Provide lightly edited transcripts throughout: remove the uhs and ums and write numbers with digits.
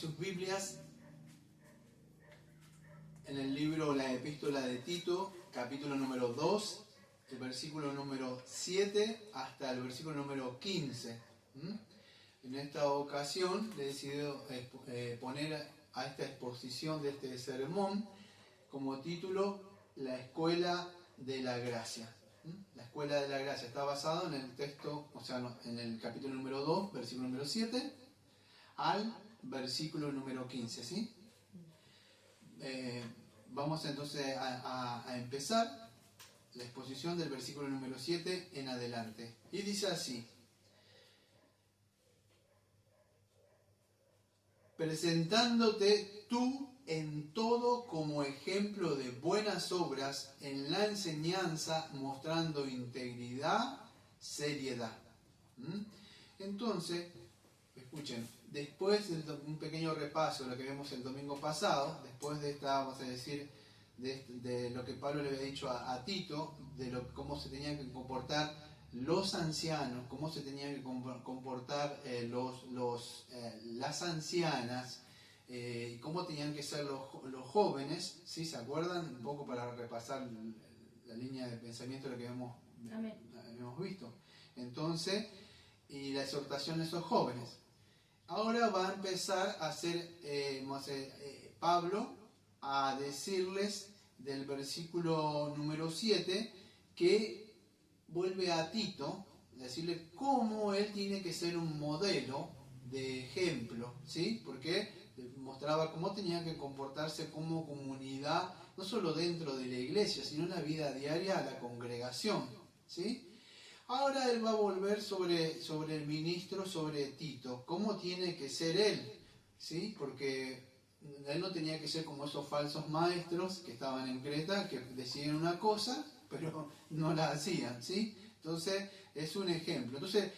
sus Biblias en el libro La Epístola de Tito, capítulo número 2, el versículo número 7 hasta el versículo número 15. En esta ocasión le he decidido poner a esta exposición de este sermón como título La Escuela de la Gracia. La Escuela de la Gracia está basado en el texto, o sea, en el capítulo número 2, versículo número 7 al versículo número 15, ¿sí? Vamos entonces a empezar la exposición del versículo número 7 en adelante. Y dice así: presentándote tú en todo como ejemplo de buenas obras, en la enseñanza, mostrando integridad, seriedad. Entonces, escuchen, después de un pequeño repaso de lo que vimos el domingo pasado, después de esta, vamos a decir, de lo que Pablo le había dicho a Tito, de cómo se tenían que comportar los ancianos, cómo se tenían que comportar las ancianas, y cómo tenían que ser los jóvenes, ¿sí? ¿Se acuerdan? Un poco para repasar la línea de pensamiento de lo que hemos visto. Entonces, y la exhortación a esos jóvenes. Ahora va a empezar a hacer Pablo a decirles del versículo número 7 que vuelve a Tito, decirle cómo él tiene que ser un modelo de ejemplo, ¿sí? Porque mostraba cómo tenían que comportarse como comunidad, no solo dentro de la iglesia, sino en la vida diaria a la congregación, ¿sí? Ahora él va a volver sobre el ministro, sobre Tito, cómo tiene que ser él, ¿sí? Porque él no tenía que ser como esos falsos maestros que estaban en Creta, que decían una cosa, pero no la hacían, ¿sí? Entonces, es un ejemplo. Entonces,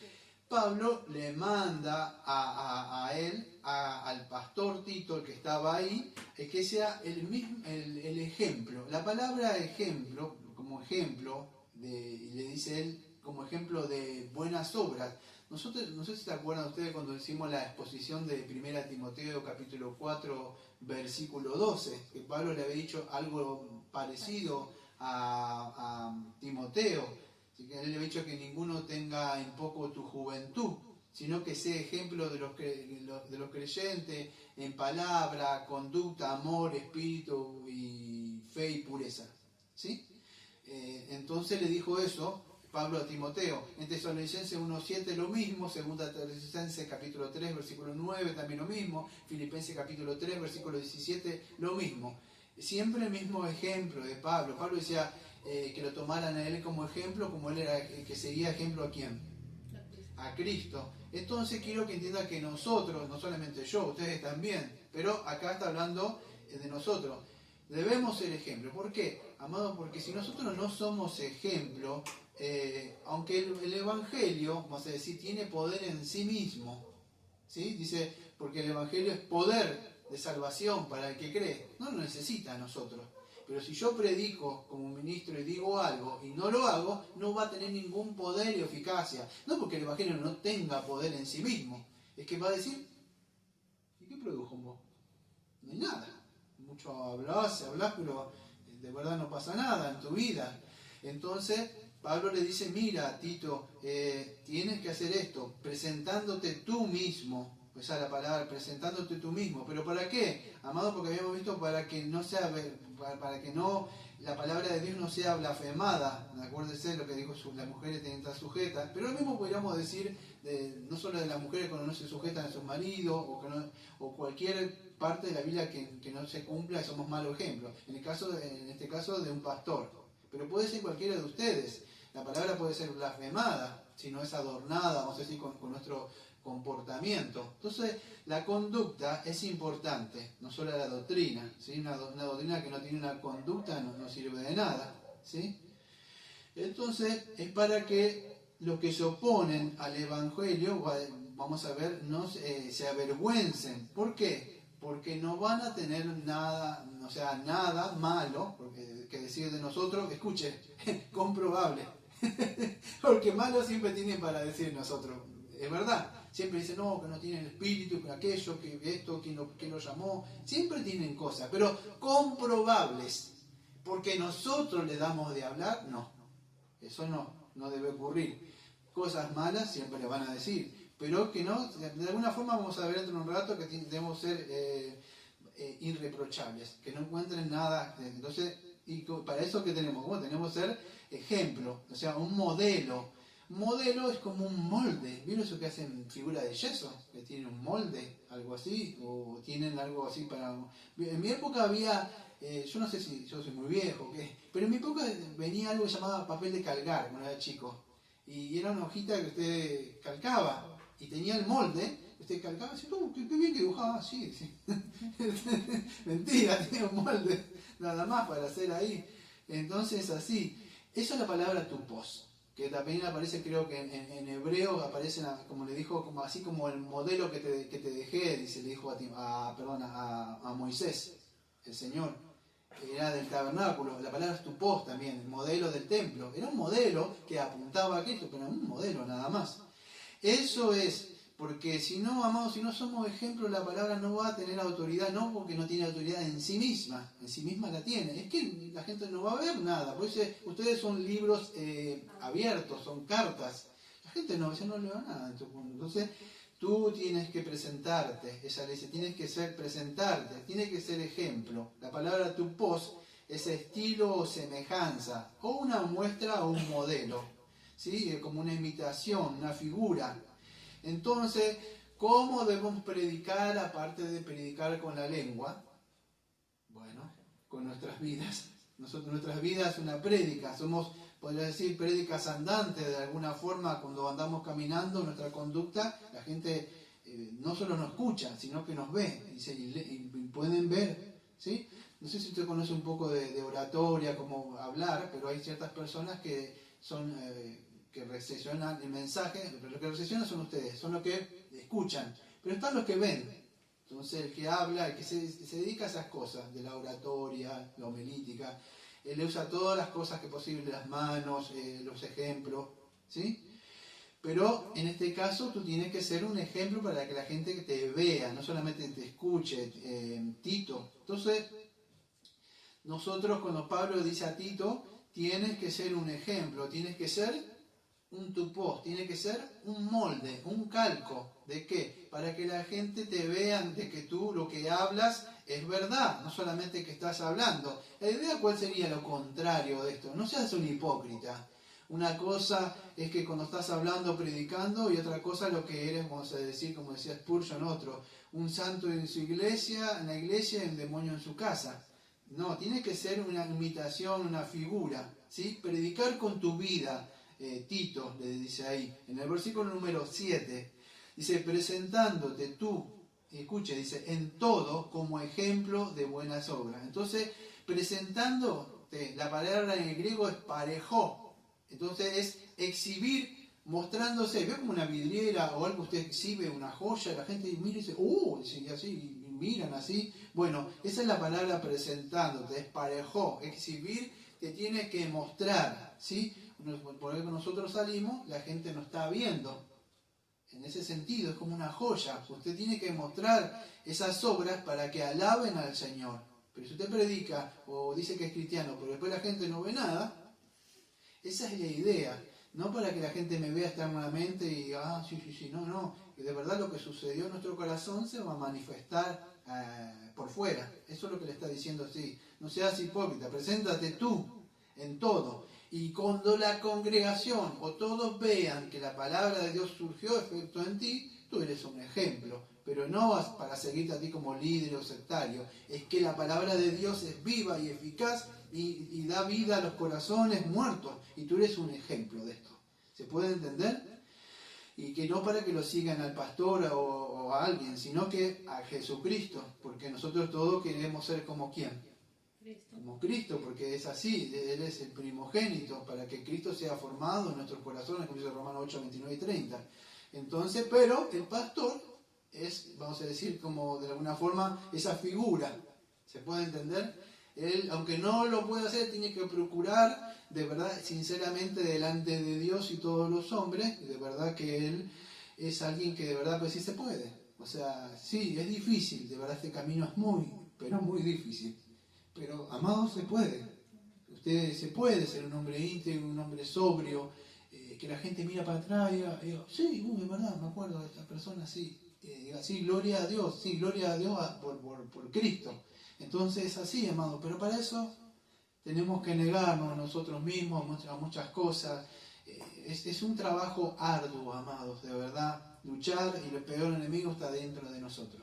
Pablo le manda a él, al pastor Tito, el que estaba ahí, que sea el ejemplo. La palabra ejemplo, como ejemplo, le dice él, como ejemplo de buenas obras. Nosotros, no sé si se acuerdan ustedes cuando hicimos la exposición de 1 Timoteo capítulo 4 versículo 12, que Pablo le había dicho algo parecido a Timoteo, así que él le había dicho que ninguno tenga en poco tu juventud, sino que sea ejemplo de los creyentes en palabra, conducta, amor, espíritu y fe y pureza, ¿sí? Entonces le dijo eso Pablo a Timoteo. En Tesalonicenses 1.7 lo mismo, Segunda Tesalonicenses capítulo 3 versículo 9 también lo mismo, Filipenses capítulo 3 versículo 17 lo mismo. Siempre el mismo ejemplo de Pablo. Pablo decía que lo tomaran a él como ejemplo, como él era que seguía ejemplo a quién, a Cristo. Entonces quiero que entiendan que nosotros, no solamente yo, ustedes también, pero acá está hablando de nosotros, debemos ser ejemplo. ¿Por qué, amado? Porque si nosotros no somos ejemplo, aunque el Evangelio, vamos a decir, tiene poder en sí mismo, ¿sí? Dice, porque el Evangelio es poder de salvación para el que cree, no lo necesita a nosotros. Pero si yo predico como ministro y digo algo y no lo hago, no va a tener ningún poder y eficacia. No porque el Evangelio no tenga poder en sí mismo, es que va a decir, ¿y qué produjo en vos? No hay nada. Mucho hablas, pero de verdad no pasa nada en tu vida. Entonces Pablo le dice, mira Tito, tienes que hacer esto, presentándote tú mismo. Esa es la palabra, presentándote tú mismo. ¿Pero para qué? Amado, porque habíamos visto para que no la palabra de Dios no sea blasfemada. Acuérdense lo que dijo, las mujeres tienen que estar sujetas. Pero lo mismo podríamos decir, no solo de las mujeres cuando no se sujetan a sus maridos, o cualquier parte de la Biblia que no se cumpla, somos malos ejemplos. En este caso de un pastor. Pero puede ser cualquiera de ustedes. La palabra puede ser blasfemada, si no es adornada, vamos a decir, con nuestro comportamiento. Entonces, la conducta es importante, no solo la doctrina, ¿sí? Una doctrina que no tiene una conducta no sirve de nada, ¿sí? Entonces, es para que los que se oponen al Evangelio, vamos a ver, no se avergüencen. ¿Por qué? Porque no van a tener nada, o sea, nada malo que decir de nosotros, escuche, comprobable. Porque malo siempre tienen para decir nosotros. es verdad. Siempre dicen, no, que no tienen espíritu, que aquello, que esto, quién lo llamó. Siempre tienen cosas, pero comprobables. Porque nosotros le damos de hablar, no. Eso no debe ocurrir. Cosas malas siempre le van a decir, pero que no, de alguna forma vamos a ver dentro de un rato que debemos ser irreprochables, que no encuentren nada. Entonces, y para eso que tenemos, bueno, tenemos que ser ejemplo, o sea, un modelo. Un modelo es como un molde. ¿Vieron eso que hacen figura de yeso? Que tienen un molde, algo así, o tienen algo así para... En mi época había, yo no sé si yo soy muy viejo, ¿qué? Pero en mi época venía algo que se llamaba papel de calcar cuando era chico. Y era una hojita que usted calcaba y tenía el molde. Usted calcaba y decía, qué bien que dibujaba, sí. Mentira, tenía un molde nada más para hacer ahí. Entonces así, esa es la palabra tupos, que también aparece, creo que en hebreo aparece, como le dijo, como así como el modelo que te dejé, dice, le dijo a Moisés, el Señor. Era del tabernáculo, la palabra es tupos también, el modelo del templo. Era un modelo que apuntaba a Cristo, pero un modelo nada más. Eso es, porque si no, amados, si no somos ejemplos, la palabra no va a tener autoridad, no porque no tiene autoridad en sí misma la tiene. Es que la gente no va a ver nada, por eso ustedes son libros abiertos, son cartas. La gente no le va nada. Entonces, tú tienes que presentarte, ella le dice, tienes que presentarte, tienes que ser ejemplo. La palabra tupos es estilo o semejanza, o una muestra o un modelo, ¿sí? Como una imitación, una figura. Entonces, ¿cómo debemos predicar aparte de predicar con la lengua? Bueno, con nuestras vidas. Nuestras vidas es una prédica, somos, podría decir, prédicas andantes de alguna forma. Cuando andamos caminando, nuestra conducta, la gente no solo nos escucha, sino que nos ve y pueden ver, ¿sí? No sé si usted conoce un poco de oratoria, cómo hablar, pero hay ciertas personas que son que recepcionan el mensaje, pero los que recepcionan son ustedes, son los que escuchan, pero están los que ven. Entonces el que habla, el que se dedica a esas cosas, de la oratoria, la homilítica, él usa todas las cosas que posible, las manos, los ejemplos, ¿sí? Pero en este caso tú tienes que ser un ejemplo para que la gente te vea, no solamente te escuche. Tito. Entonces, nosotros cuando Pablo dice a Tito, tienes que ser un ejemplo, tienes que ser un tupos, tiene que ser un molde, un calco. ¿De qué? Para que la gente te vea de que tú lo que hablas es verdad, no solamente que estás hablando. La idea, ¿cuál sería lo contrario de esto? No seas un hipócrita. Una cosa es que cuando estás hablando, predicando, y otra cosa lo que eres, vamos a decir, como decía Spurgeon, otro, un santo en su iglesia, en la iglesia, y un demonio en su casa. No, tiene que ser una imitación, una figura, ¿sí? Predicar con tu vida. Tito le dice ahí, en el versículo número 7, dice, presentándote tú, escuche, dice, en todo como ejemplo de buenas obras. Entonces, presentándote, la palabra en el griego es parejó, entonces es exhibir, mostrándose, ve como una vidriera o algo, usted exhibe una joya, la gente mira y dice, y así, y miran así. Bueno, esa es la palabra presentándote, es parejó, exhibir, te tiene que mostrar, ¿sí? Por eso nosotros salimos, la gente nos está viendo. En ese sentido, es como una joya. Usted tiene que mostrar esas obras para que alaben al Señor. Pero si usted predica o dice que es cristiano, pero después la gente no ve nada, esa es la idea. No para que la gente me vea externamente y diga, sí, no. Que de verdad lo que sucedió en nuestro corazón se va a manifestar por fuera. Eso es lo que le está diciendo así. No seas hipócrita, preséntate tú en todo. Y cuando la congregación o todos vean que la palabra de Dios surgió efecto en ti, tú eres un ejemplo. Pero no vas para seguirte a ti como líder o sectario. Es que la palabra de Dios es viva y eficaz y da vida a los corazones muertos. Y tú eres un ejemplo de esto. ¿Se puede entender? Y que no para que lo sigan al pastor o a alguien, sino que a Jesucristo. Porque nosotros todos queremos ser como ¿quién? Como Cristo, porque es así, Él es el primogénito, para que Cristo sea formado en nuestros corazones, como dice Romanos 8, 29 y 30. Entonces, pero el pastor es, vamos a decir, como de alguna forma, esa figura, ¿se puede entender? Él, aunque no lo puede hacer, tiene que procurar, de verdad, sinceramente, delante de Dios y todos los hombres, de verdad que Él es alguien que de verdad pues sí se puede. O sea, sí, es difícil, de verdad este camino es pero muy difícil. Pero, amados, se puede. Usted se puede ser un hombre íntegro, un hombre sobrio, que la gente mira para atrás y diga, sí, es verdad, me acuerdo de esta persona, sí. Diga, sí, gloria a Dios, sí, gloria a Dios por Cristo. Entonces es así, amados, pero para eso tenemos que negarnos a nosotros mismos, a muchas cosas. Es un trabajo arduo, amados, de verdad. Luchar y el peor enemigo está dentro de nosotros.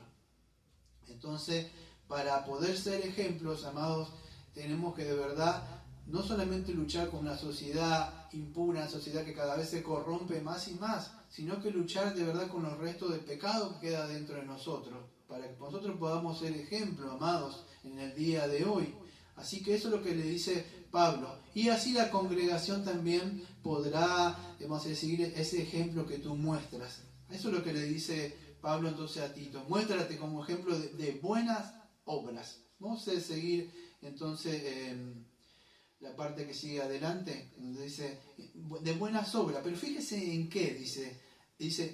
Entonces, para poder ser ejemplos, amados, tenemos que de verdad no solamente luchar con una sociedad impura, una sociedad que cada vez se corrompe más y más, sino que luchar de verdad con los restos del pecado que queda dentro de nosotros, para que nosotros podamos ser ejemplos, amados, en el día de hoy. Así que eso es lo que le dice Pablo. Y así la congregación también podrá, seguir ese ejemplo que tú muestras. Eso es lo que le dice Pablo entonces a Tito. Muéstrate como ejemplo de buenas obras. Vamos a seguir entonces la parte que sigue adelante, donde dice de buenas obras. Pero fíjese en qué dice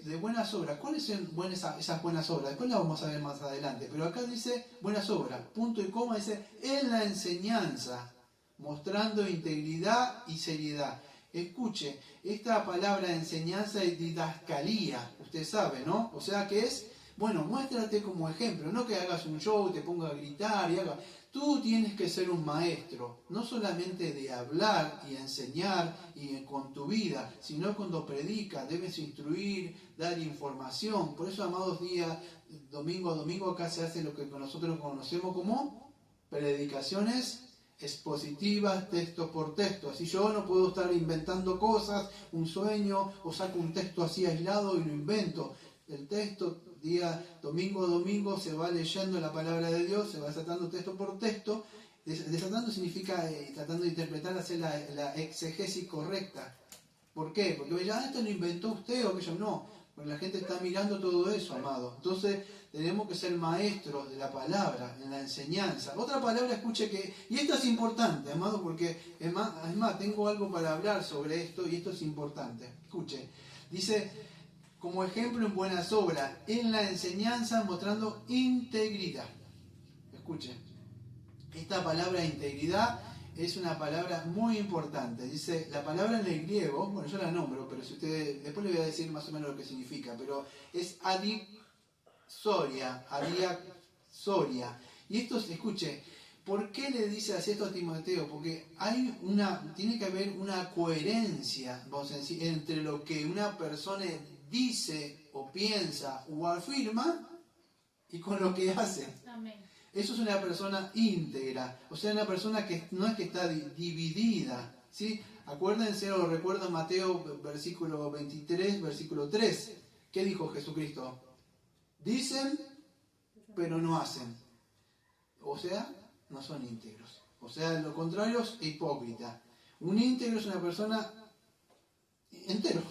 de buenas obras. ¿Cuáles son esas buenas obras? Después las vamos a ver más adelante. Pero acá dice buenas obras, punto y coma, dice en la enseñanza, mostrando integridad y seriedad. Escuche, esta palabra enseñanza es didascalía, usted sabe, ¿no? O sea que es, bueno, muéstrate como ejemplo, no que hagas un show, te pongas a gritar y hagas... Tú tienes que ser un maestro, no solamente de hablar y enseñar y con tu vida, sino cuando predicas, debes instruir, dar información. Por eso, amados, días, domingo a domingo, acá se hace lo que nosotros conocemos como predicaciones expositivas, texto por texto. Así yo no puedo estar inventando cosas, un sueño, o saco un texto así aislado y lo invento. El texto, día domingo a domingo, se va leyendo la palabra de Dios, se va desatando texto por texto. Desatando significa tratando de interpretar, hacer la exegesis correcta. ¿Por qué? Porque ya esto lo inventó usted o aquello no. Porque la gente está mirando todo eso, amado. Entonces tenemos que ser maestros de la palabra, en la enseñanza. Otra palabra, escuche que, y esto es importante, amado, porque es más, tengo algo para hablar sobre esto y esto es importante. Escuche, dice, como ejemplo en buenas obras, en la enseñanza mostrando integridad. Escuche, esta palabra integridad es una palabra muy importante. Dice, la palabra en el griego, bueno, yo la nombro, pero si ustedes, después le voy a decir más o menos lo que significa, pero es adiaxoria. Y esto, escuche, ¿por qué le dice así esto a Timoteo? Porque tiene que haber una coherencia, vamos a decir, entre lo que una persona dice o piensa o afirma y con lo que hace. Amén. Eso es una persona íntegra, o sea, una persona que no es que está dividida, ¿sí? Acuérdense, o recuerdo Mateo versículo 23, versículo 3. ¿Qué dijo Jesucristo? Dicen, pero no hacen. O sea, no son íntegros. O sea, lo contrario es hipócrita. Un íntegro es una persona entero.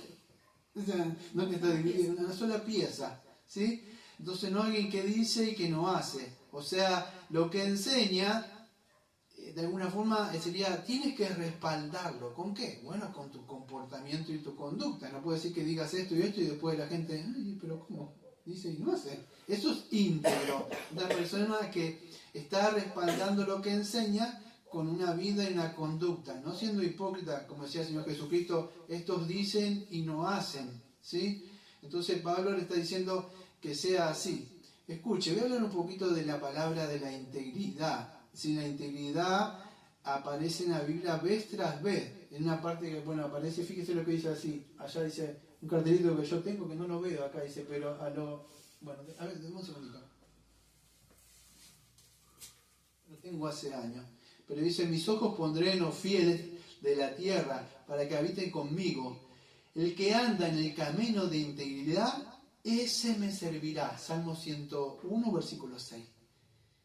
O sea, no que está dividido, una sola pieza, ¿sí? Entonces no alguien que dice y que no hace. O sea, lo que enseña, de alguna forma, sería, tienes que respaldarlo. ¿Con qué? Bueno, con tu comportamiento y tu conducta. No puedes decir que digas esto y esto y después la gente, ay, pero ¿cómo? Dice y no hace. Eso es íntegro. Una persona que está respaldando lo que enseña con una vida y una conducta. No siendo hipócrita, como decía el Señor Jesucristo, estos dicen y no hacen. ¿Sí? Entonces Pablo le está diciendo que sea así. Escuche, voy a hablar un poquito de la palabra de la integridad. Si la integridad aparece en la Biblia vez tras vez, en una parte que, bueno, aparece, fíjese lo que dice así, allá dice un cartelito que yo tengo que no lo veo acá, dice, pero bueno, a ver, denme un segundito. Lo tengo hace años, pero dice, mis ojos pondré en los fieles de la tierra para que habiten conmigo. El que anda en el camino de integridad, ese me servirá. Salmo 101, versículo 6.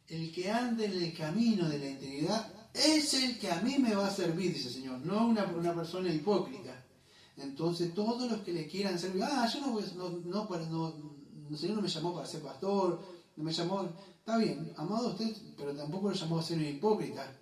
El que ande en el camino de la integridad es el que a mí me va a servir, dice el Señor, no una persona hipócrita. Entonces, todos los que le quieran servir, yo el Señor no me llamó para ser pastor, no me llamó, está bien, amado usted, pero tampoco lo llamó a ser un hipócrita.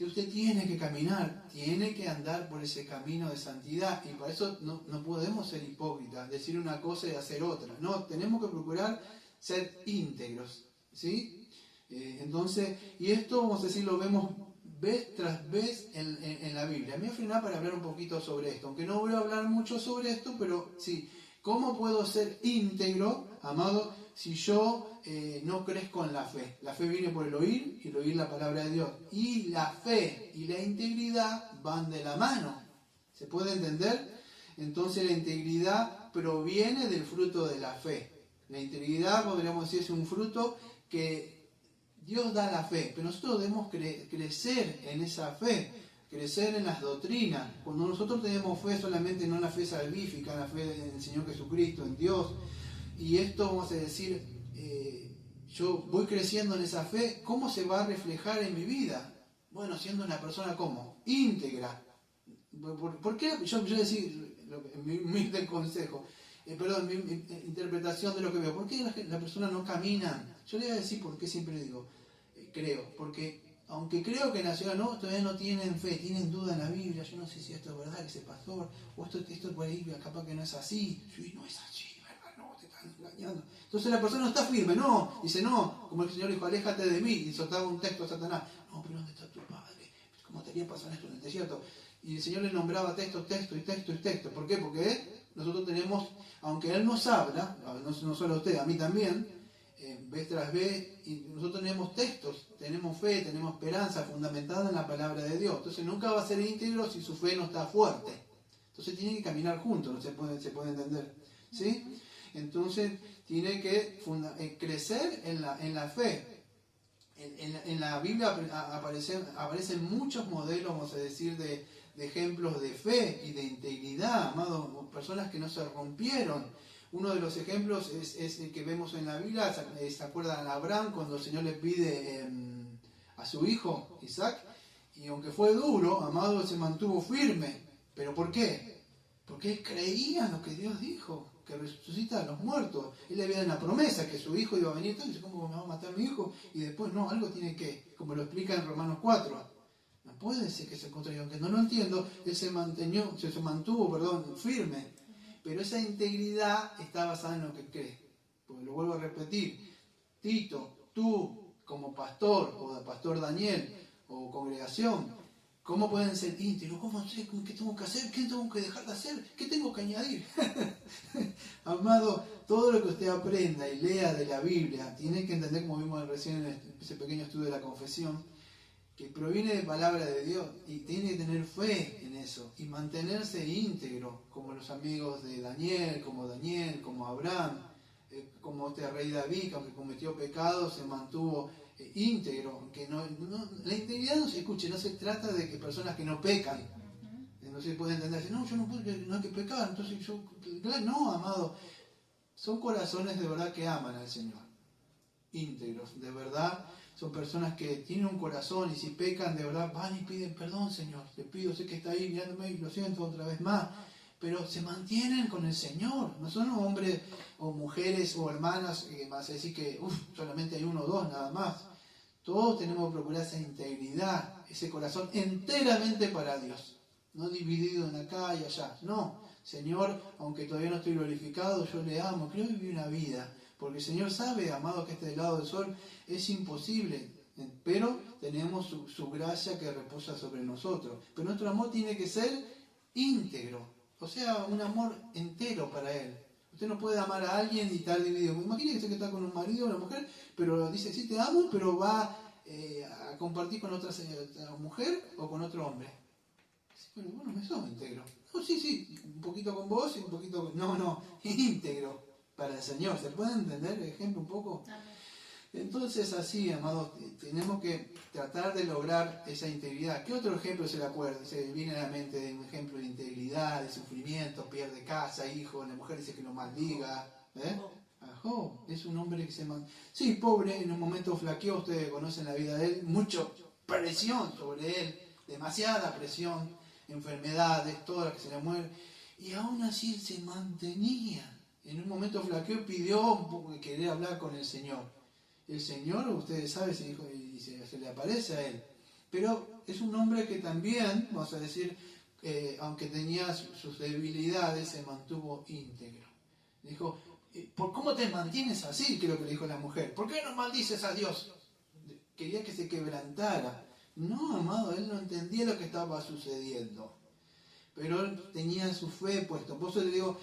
Usted tiene que caminar, tiene que andar por ese camino de santidad. Y para eso no podemos ser hipócritas, decir una cosa y hacer otra. No, tenemos que procurar ser íntegros, ¿sí? Entonces, y esto, vamos a decir, lo vemos vez tras vez en la Biblia. Me voy a frenar para hablar un poquito sobre esto, aunque no voy a hablar mucho sobre esto, pero sí, ¿cómo puedo ser íntegro, amado, si yo no crezco en la fe? La fe viene por el oír y el oír la palabra de Dios. Y la fe y la integridad van de la mano. ¿Se puede entender? Entonces la integridad proviene del fruto de la fe. La integridad, podríamos decir, es un fruto que Dios da la fe, pero nosotros debemos crecer en esa fe, crecer en las doctrinas. Cuando nosotros tenemos fe solamente, no la fe salvífica, la fe en el Señor Jesucristo, en Dios, y esto, vamos a decir, yo voy creciendo en esa fe, ¿cómo se va a reflejar en mi vida? Bueno, siendo una persona como íntegra. ¿Por qué? Yo voy a decir mi consejo, mi interpretación de lo que veo. ¿Por qué la persona no camina? Yo le voy a decir por qué siempre digo, creo, porque aunque creo que en la ciudad todavía no tienen fe, tienen duda en la Biblia, yo no sé si esto es verdad, que ese pastor, o esto por ahí capaz que no es así, sí, no es así, ¿verdad? No, te están engañando. Entonces la persona no está firme, dice no, como el Señor dijo, aléjate de mí, y soltaba un texto a Satanás, no, pero ¿dónde está tu padre? ¿Cómo te haría pasar esto en el desierto? Y el Señor le nombraba texto. ¿Por qué? Porque nosotros tenemos, aunque Él nos habla, no solo a usted, a mí también, vez tras vez, y nosotros tenemos textos, tenemos fe, tenemos esperanza fundamentada en la palabra de Dios. Entonces nunca va a ser íntegro si su fe no está fuerte. Entonces tiene que caminar juntos, no se puede entender. ¿Sí? Entonces tiene que crecer en la fe. En la Biblia aparecen muchos modelos, vamos a decir, de ejemplos de fe y de integridad, amados, personas que no se rompieron. Uno de los ejemplos es el que vemos en la Biblia. ¿Se acuerdan a Abraham cuando el Señor le pide a su hijo Isaac? Y aunque fue duro, amado, se mantuvo firme. ¿Pero por qué? Porque él creía en lo que Dios dijo, que resucita a los muertos. Él le había dado una promesa que su hijo iba a venir, entonces ¿cómo me va a matar a mi hijo? Y después no, algo tiene que, como lo explica en Romanos 4. No puede ser que se contraiga, aunque no lo entiendo, él se mantuvo firme. Pero esa integridad está basada en lo que cree. Porque lo vuelvo a repetir, Tito, tú como pastor, o pastor Daniel, o congregación, ¿cómo pueden ser íntegros? ¿Cómo sé? ¿Qué tengo que hacer? ¿Qué tengo que dejar de hacer? ¿Qué tengo que añadir? Amado, todo lo que usted aprenda y lea de la Biblia, tiene que entender, como vimos recién en ese pequeño estudio de la confesión, que proviene de palabra de Dios, y tiene que tener fe en eso y mantenerse íntegro, como los amigos de Daniel, como Abraham, como este rey David, que aunque cometió pecados se mantuvo íntegro. Que la integridad no se trata de que personas que no pecan, no se puede entender, no, yo no hay que pecar, entonces no, amado, son corazones de verdad que aman al Señor, íntegros, de verdad. Son personas que tienen un corazón, y si pecan de verdad van y piden perdón, Señor, te pido, sé que está ahí mirándome y lo siento otra vez más, pero se mantienen con el Señor. No son hombres o mujeres o hermanas que vas a decir que solamente hay uno o dos nada más. Todos tenemos que procurar esa integridad, ese corazón enteramente para Dios, no dividido en acá y allá. No, Señor, aunque todavía no estoy glorificado, yo le amo, quiero vivir una vida. Porque el Señor sabe, amado, que del lado del sol es imposible, pero tenemos su gracia que reposa sobre nosotros. Pero nuestro amor tiene que ser íntegro, o sea, un amor entero para Él. Usted no puede amar a alguien y estar dividido. Imagínese que está con un marido o una mujer, pero dice, sí te amo, pero va a compartir con otra mujer o con otro hombre. Bueno, no somos íntegros. No, sí, un poquito con vos y un poquito con... No, íntegro para el Señor. ¿Se puede entender el ejemplo un poco? Entonces, así, amados, tenemos que tratar de lograr esa integridad. ¿Qué otro ejemplo se le acuerda? Se viene a la mente de un ejemplo de integridad, de sufrimiento, pierde casa, hijo, la mujer dice que lo maldiga. Job es un hombre que sí, pobre, en un momento flaqueó, ustedes conocen la vida de él, mucha presión sobre él, demasiada presión, enfermedades, todas las que se le mueren, y aún así se mantenía. En un momento flaqueó, pidió un poco de querer hablar con el Señor. El Señor, ustedes saben, se le aparece a él. Pero es un hombre que también, vamos a decir, aunque tenía sus debilidades, se mantuvo íntegro. Dijo, ¿por cómo te mantienes así? Creo que le dijo la mujer. ¿Por qué no maldices a Dios? Quería que se quebrantara. No, amado, él no entendía lo que estaba sucediendo. Pero él tenía su fe puesta. Por eso le digo,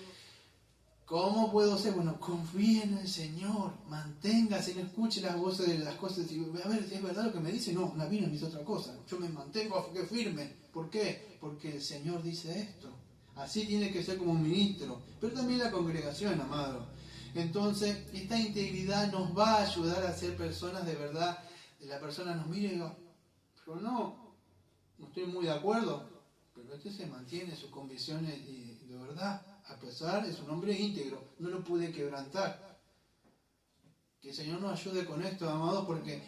¿cómo puedo ser? Bueno, confíe en el Señor, manténgase, no escuche las voces de las cosas. Y, a ver, ¿es verdad lo que me dice? No, la Biblia me dice otra cosa. Yo me mantengo firme. ¿Por qué? Porque el Señor dice esto. Así tiene que ser como un ministro. Pero también la congregación, amado. Entonces, esta integridad nos va a ayudar a ser personas de verdad. La persona nos mira y diga, pero no estoy muy de acuerdo. Pero este se mantiene sus convicciones de verdad. A pesar es un hombre íntegro, no lo pude quebrantar. Que el Señor nos ayude con esto, amados, porque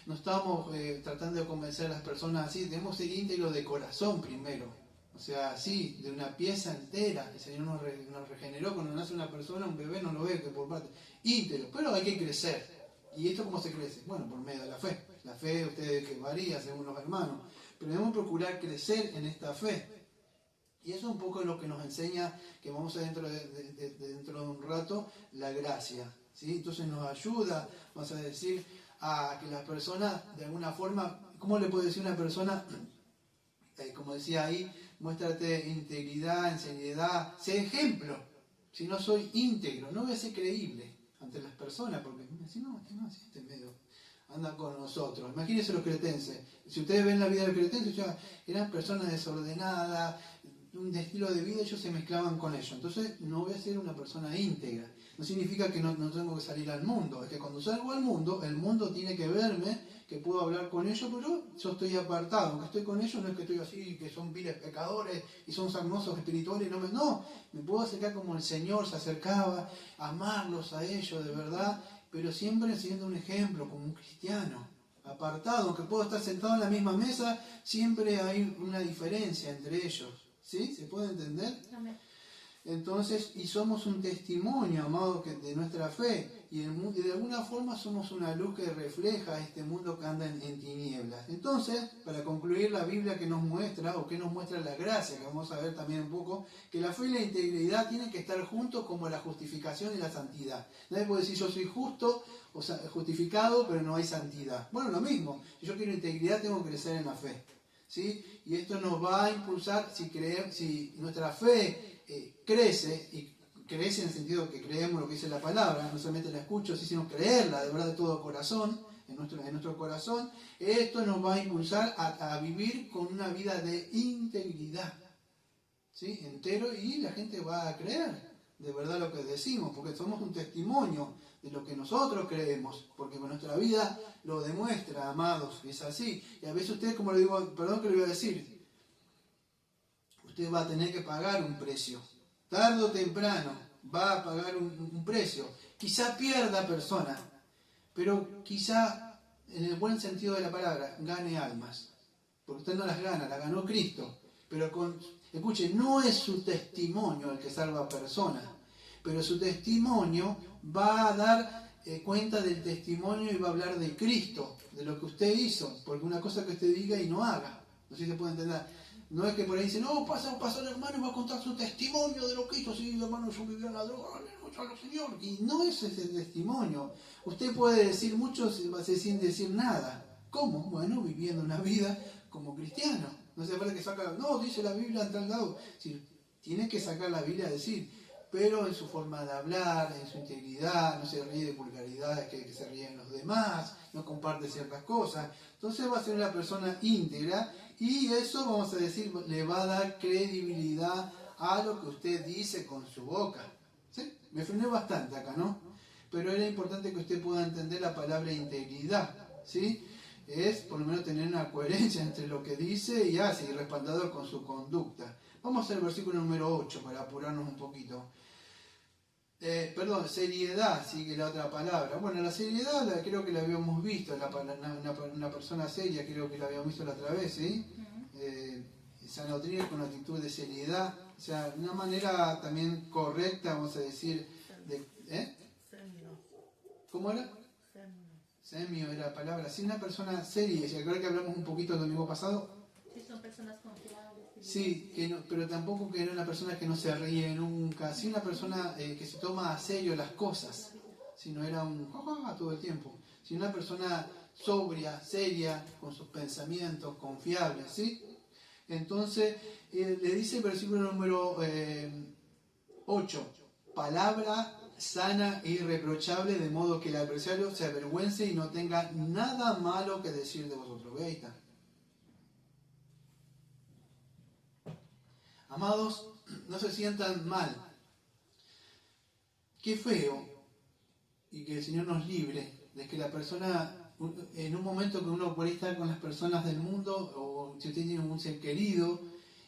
no estamos tratando de convencer a las personas así. Debemos ser íntegros de corazón primero. O sea, así, de una pieza entera. El Señor nos regeneró. Cuando nace una persona, un bebé no lo ve que por parte. Íntegro, pero hay que crecer. ¿Y esto cómo se crece? Bueno, por medio de la fe. La fe, ustedes que varía según los hermanos. Pero debemos procurar crecer en esta fe. Y eso es un poco lo que nos enseña, que vamos a dentro de un rato, la gracia. ¿Sí? Entonces nos ayuda, vamos a decir, a que las personas, de alguna forma, ¿cómo le puede decir a una persona? Como decía ahí, muéstrate integridad, en seriedad, sé ejemplo. Si no soy íntegro, no voy a ser creíble ante las personas, porque si no, este medio anda con nosotros. Imagínense los cretenses. Si ustedes ven la vida de los cretenses, ya eran personas desordenadas, un estilo de vida, ellos se mezclaban con ellos. Entonces no voy a ser una persona íntegra. No significa que no tengo que salir al mundo. Es que cuando salgo al mundo, el mundo tiene que verme, que puedo hablar con ellos, pero yo estoy apartado. Aunque estoy con ellos, no es que estoy así, que son viles pecadores y son sarnosos espirituales. No, me puedo acercar como el Señor se acercaba, amarlos a ellos de verdad, pero siempre siendo un ejemplo, como un cristiano. Apartado, aunque puedo estar sentado en la misma mesa, siempre hay una diferencia entre ellos. ¿Sí? ¿Se puede entender? Amén. Entonces, y somos un testimonio, amado, de nuestra fe. Y de alguna forma somos una luz que refleja este mundo que anda en tinieblas. Entonces, para concluir, la Biblia que nos muestra, o que nos muestra la gracia, que vamos a ver también un poco, que la fe y la integridad tienen que estar juntos como la justificación y la santidad. Nadie puede decir yo soy justo, o sea, justificado, pero no hay santidad. Bueno, lo mismo. Si yo quiero integridad, tengo que crecer en la fe. ¿Sí? Y esto nos va a impulsar si nuestra fe crece, y crece en el sentido que creemos lo que dice la palabra, no solamente la escucho, sino creerla de verdad de todo corazón, en nuestro corazón, esto nos va a impulsar a vivir con una vida de integridad, ¿sí? Entero, y la gente va a creer de verdad lo que decimos, porque somos un testimonio de lo que nosotros creemos, porque con nuestra vida lo demuestra, amados, es así. Y a veces usted, como le digo, perdón que le voy a decir, usted va a tener que pagar un precio, tarde o temprano va a pagar un precio, quizá pierda personas, pero quizá, en el buen sentido de la palabra, gane almas, porque usted no las gana, las ganó Cristo, pero escuche, no es su testimonio el que salva a personas, pero su testimonio va a dar cuenta del testimonio y va a hablar de Cristo, de lo que usted hizo, porque una cosa que usted diga y no haga, no sé si se puede entender. No es que por ahí dice, no, pasa el hermano y va a contar su testimonio de lo que hizo, sí, hermano, yo vivía en la droga, aleluya, Señor, y no es ese testimonio. Usted puede decir mucho sin decir nada. ¿Cómo? Bueno, viviendo una vida como cristiano. No se parece que saca, no, dice la Biblia en tal lado. Sí, tiene que sacar la Biblia a decir, pero en su forma de hablar, en su integridad, no se ríe de vulgaridades que se ríen los demás, no comparte ciertas cosas. Entonces va a ser una persona íntegra y eso, vamos a decir, le va a dar credibilidad a lo que usted dice con su boca. ¿Sí? Me frené bastante acá, ¿no? Pero era importante que usted pueda entender la palabra integridad, ¿sí? Es por lo menos tener una coherencia entre lo que dice y hace, y respaldado con su conducta. Vamos al versículo número 8 para apurarnos un poquito. Seriedad, sigue la otra palabra. Bueno, la seriedad creo que la habíamos visto, una persona seria creo que la habíamos visto la otra vez, ¿sí? Sana doctrina con actitud de seriedad, o sea, una manera también correcta, vamos a decir, de, ¿cómo era? semio era la palabra. Si una persona seria, y creo que hablamos un poquito el domingo pasado. Sí, son personas confiables. Sí, que no, pero tampoco que era una persona que no se ríe nunca. Sí, una persona que se toma a serio las cosas. Si no era un jajaja todo el tiempo. Si una persona sobria, seria, con sus pensamientos, confiable, ¿sí? Entonces, le dice el versículo número 8, palabra sana e irreprochable, de modo que el adversario se avergüence y no tenga nada malo que decir de vosotros. Ve, ahí está. Amados, no se sientan mal. Qué feo, y que el Señor nos libre, de que la persona, en un momento que uno por ahí está con las personas del mundo, o si usted tiene un ser querido,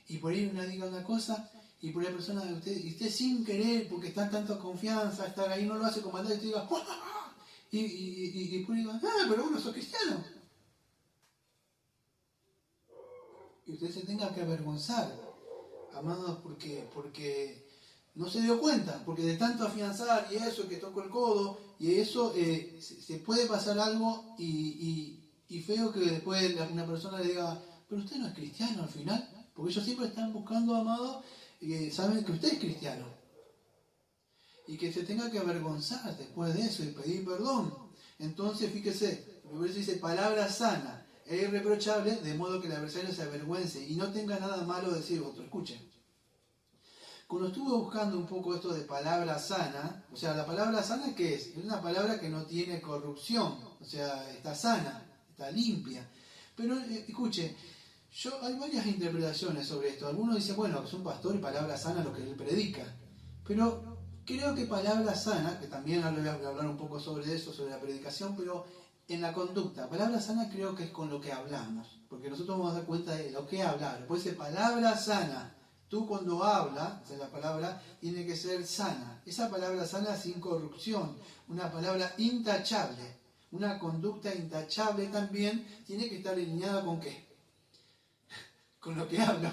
y por ahí uno diga una cosa, y por ahí la persona de usted, y usted sin querer, porque está en tanta confianza, estar ahí, no lo hace con maldad, y usted diga, ¡ah, ah, ah! Y por ahí diga, pero uno sos cristiano. Y usted se tenga que avergonzar, amados, porque no se dio cuenta, porque de tanto afianzar y eso, que tocó el codo, y eso, se puede pasar algo y feo que después una persona le diga, pero usted no es cristiano al final, porque ellos siempre están buscando, amado, saben que usted es cristiano. Y que se tenga que avergonzar después de eso y pedir perdón. Entonces, fíjese, el verso dice, palabra sana e irreprochable, de modo que el adversario se avergüence y no tenga nada malo decir otro. Escuchen. Cuando estuve buscando un poco esto de palabra sana, o sea, la palabra sana, ¿qué es? Es una palabra que no tiene corrupción, o sea, está sana, está limpia. Pero, escuche, hay varias interpretaciones sobre esto. Algunos dicen, bueno, es un pastor y palabra sana lo que él predica. Pero creo que palabra sana, que también ahora voy a hablar un poco sobre eso, sobre la predicación, pero en la conducta, palabra sana creo que es con lo que hablamos, porque nosotros vamos a dar cuenta de lo que hablar. Después dice palabra sana. Tú cuando hablas, la palabra tiene que ser sana. Esa palabra sana sin corrupción, una palabra intachable, una conducta intachable también tiene que estar alineada con ¿qué? Con lo que hablo,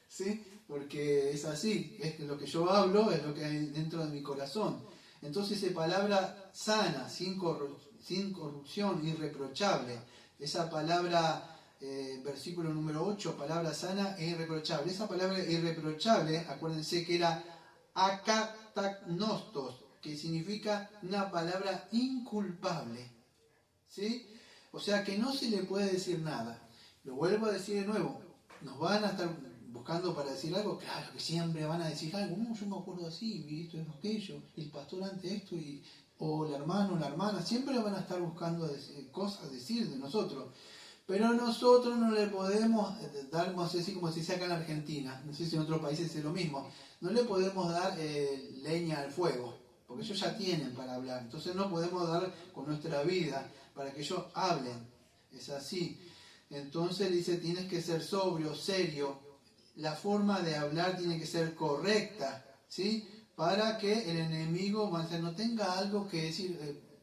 ¿sí? Porque es así, es que lo que yo hablo es lo que hay dentro de mi corazón. Entonces, esa palabra sana, sin corrupción, irreprochable, esa palabra... versículo número 8, palabra sana e irreprochable. Esa palabra irreprochable, acuérdense que era akatagnostos, que significa una palabra inculpable. ¿Sí? O sea que no se le puede decir nada. Lo vuelvo a decir de nuevo, nos van a estar buscando para decir algo, claro que siempre van a decir algo, yo me acuerdo así, vi esto, aquello, el pastor antes esto, o el hermano, o la hermana, siempre van a estar buscando cosas decir de nosotros. Pero nosotros no le podemos dar, no sé si como se dice acá en Argentina, no sé si en otros países es lo mismo, no le podemos dar leña al fuego, porque ellos ya tienen para hablar. Entonces no podemos dar con nuestra vida para que ellos hablen. Es así. Entonces dice, tienes que ser sobrio, serio. La forma de hablar tiene que ser correcta, ¿sí? Para que el enemigo no tenga algo que decir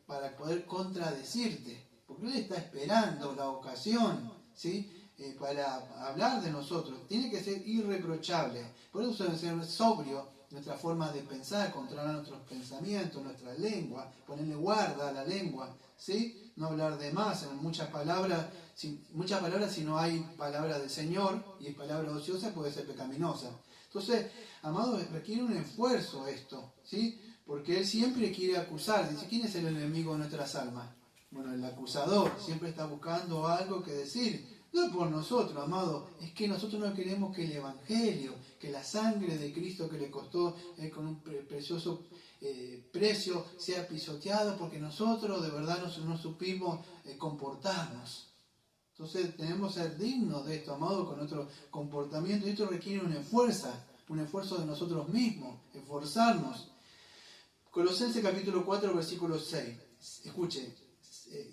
para poder contradecirte. Porque él está esperando la ocasión, ¿sí? Para hablar de nosotros. Tiene que ser irreprochable. Por eso debe ser sobrio nuestra forma de pensar, controlar nuestros pensamientos, nuestra lengua, ponerle guarda a la lengua, ¿sí? No hablar de más, en muchas palabras si no hay palabra del Señor y es palabra ociosa puede ser pecaminosa. Entonces, amado, requiere un esfuerzo esto, ¿sí? Porque él siempre quiere acusar. Dice, ¿quién es el enemigo de nuestras almas? Bueno, el acusador siempre está buscando algo que decir. No por nosotros, amado, es que nosotros no queremos que el Evangelio, que la sangre de Cristo que le costó con un precioso precio sea pisoteado porque nosotros de verdad no supimos comportarnos. Entonces tenemos que ser dignos de esto, amado, con nuestro comportamiento. Y esto requiere un esfuerzo de nosotros mismos, esforzarnos. Colosenses capítulo 4, versículo 6. Escuchen.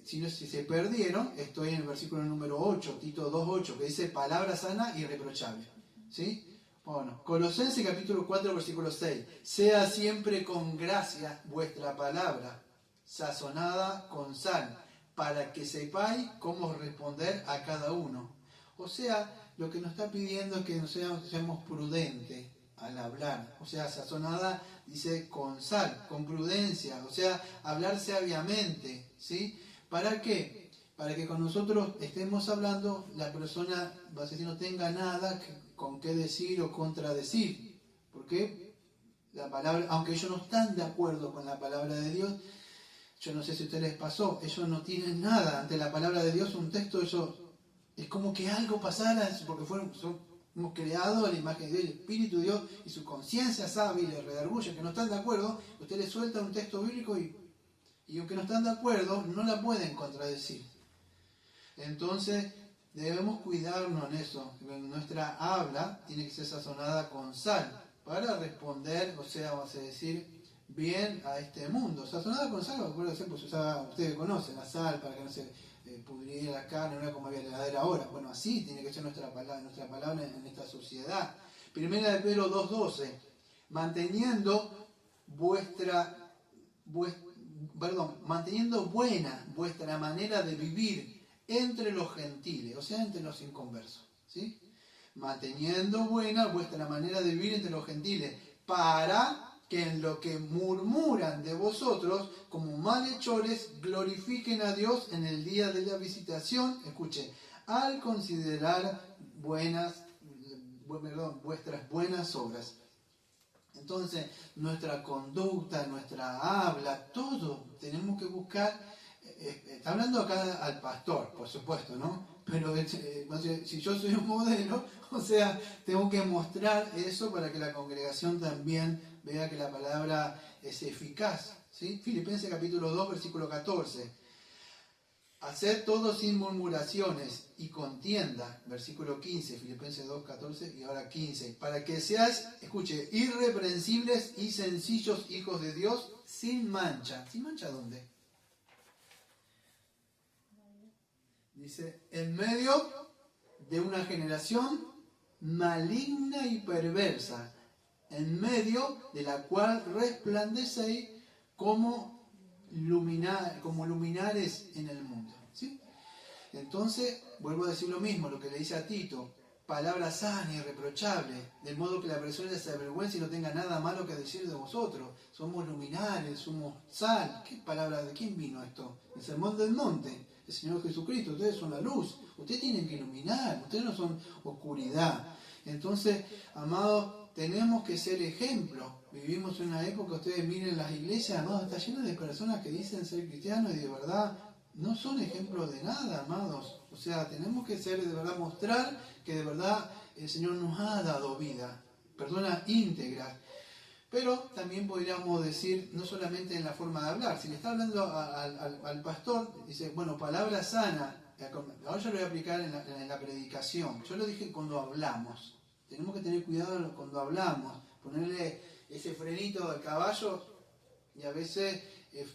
Si se perdieron, estoy en el versículo número 8, Tito 2:8, que dice palabra sana y irreprochable. ¿Sí? Bueno, Colosenses capítulo 4, versículo 6. Sea siempre con gracia vuestra palabra, sazonada con sal, para que sepáis cómo responder a cada uno. O sea, lo que nos está pidiendo es que seamos prudentes al hablar. O sea, sazonada dice con sal, con prudencia. O sea, hablar sabiamente, ¿sí? ¿Para qué? Para que con nosotros estemos hablando, la persona, va a decir, no tenga nada con qué decir o contradecir. Porque la palabra, aunque ellos no están de acuerdo con la palabra de Dios, yo no sé si a ustedes les pasó, ellos no tienen nada ante la palabra de Dios, un texto, ellos, es como que algo pasara, porque hemos creado a la imagen de Dios, el Espíritu de Dios y su conciencia sabe y les redarguye que no están de acuerdo, ustedes les sueltan un texto bíblico y aunque no están de acuerdo, no la pueden contradecir. Entonces, debemos cuidarnos en eso. Nuestra habla tiene que ser sazonada con sal para responder, o sea, vamos a decir, bien a este mundo. Sazonada con sal, puede ser, pues ustedes conocen la sal para que no se pudriera la carne, no era como había en la heladera ahora. Bueno, así tiene que ser nuestra palabra en esta sociedad. Primera de Pedro 2:12, manteniendo manteniendo buena vuestra manera de vivir entre los gentiles, o sea, entre los inconversos, ¿sí? Manteniendo buena vuestra manera de vivir entre los gentiles, para que en lo que murmuran de vosotros, como malhechores, glorifiquen a Dios en el día de la visitación, escuche, al considerar vuestras buenas obras. Entonces, nuestra conducta, nuestra habla, todo tenemos que buscar. Está hablando acá al pastor, por supuesto, ¿no? Pero si yo soy un modelo, o sea, tengo que mostrar eso para que la congregación también vea que la palabra es eficaz, ¿sí? Filipenses capítulo 2, versículo 14. Haced todo sin murmuraciones y contienda, versículo 15, Filipenses 2, 14 y ahora 15, para que seáis, escuche, irreprensibles y sencillos hijos de Dios, sin mancha. ¿Sin mancha dónde? Dice, en medio de una generación maligna y perversa, en medio de la cual resplandecéis como luminares en el mundo. ¿Sí? Entonces, vuelvo a decir lo mismo, lo que le dice a Tito, palabra sana y irreprochable, de modo que la persona se avergüence y no tenga nada malo que decir de vosotros. Somos luminares, somos sal. ¿Qué palabra? ¿De quién vino esto? El sermón del monte, el Señor Jesucristo. Ustedes son la luz, ustedes tienen que iluminar, ustedes no son oscuridad. Entonces, amados, tenemos que ser ejemplo. Vivimos en una época, ustedes miren las iglesias, amados, está lleno de personas que dicen ser cristianos y de verdad no son ejemplos de nada, amados. O sea, tenemos que ser de verdad, mostrar que de verdad el Señor nos ha dado vida, personas íntegras. Pero también podríamos decir, no solamente en la forma de hablar, si le está hablando al pastor, dice, bueno, palabra sana, ahora yo lo voy a aplicar en la predicación. Yo lo dije cuando hablamos. Tenemos que tener cuidado cuando hablamos, ponerle ese frenito al caballo y a veces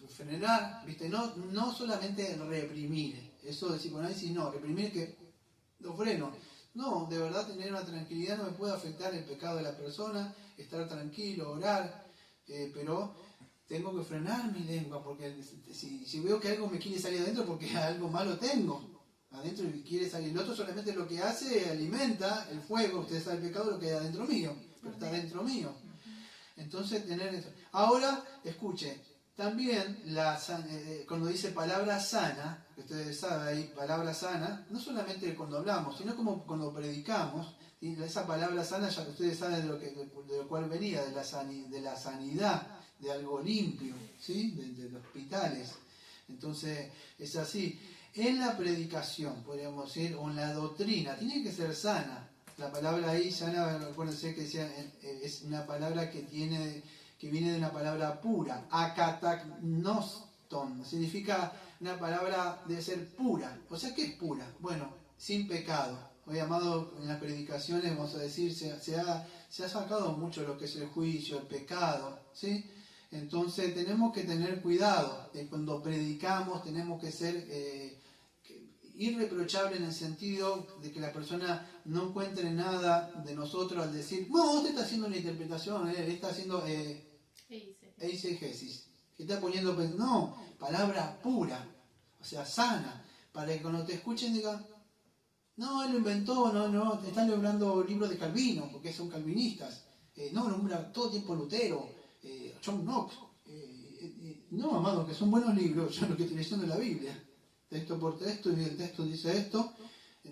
frenar, ¿viste? No solamente reprimir, eso decir, bueno, ahí sí no, reprimir que lo freno. No, de verdad tener una tranquilidad no me puede afectar el pecado de la persona, estar tranquilo, orar, pero tengo que frenar mi lengua, porque si veo que algo me quiere salir adentro, porque algo malo tengo adentro y quiere salir. El otro solamente lo que hace, alimenta el fuego, ustedes saben el pecado, lo que hay adentro mío, pero está dentro mío. Entonces, tener eso. Ahora, escuche, también cuando dice palabra sana, que ustedes saben ahí, palabra sana, no solamente cuando hablamos, sino como cuando predicamos, y esa palabra sana ya ustedes saben de lo cual venía, de la sanidad, de algo limpio, ¿sí? De los hospitales. Entonces, es así. En la predicación, podríamos decir, o en la doctrina, tiene que ser sana. La palabra ahí, sana, acuérdense que es una palabra que viene de una palabra pura, akataknoston, significa una palabra de ser pura. O sea, ¿qué es pura? Bueno, sin pecado. Hoy, amado, en las predicaciones, vamos a decir, se ha sacado mucho lo que es el juicio, el pecado, ¿sí? Entonces tenemos que tener cuidado. Cuando predicamos tenemos que ser irreprochable en el sentido de que la persona no encuentre nada de nosotros al decir, no, usted está haciendo una interpretación, está haciendo eisegesis, está poniendo, no, palabra pura, o sea, sana, para que cuando te escuchen digan, no, él lo inventó, no, te están hablando libros de Calvino, porque son calvinistas, nombra todo tiempo Lutero, John Knox, no, amado, que son buenos libros, yo lo que estoy leyendo en la Biblia. texto por texto, y el texto dice esto,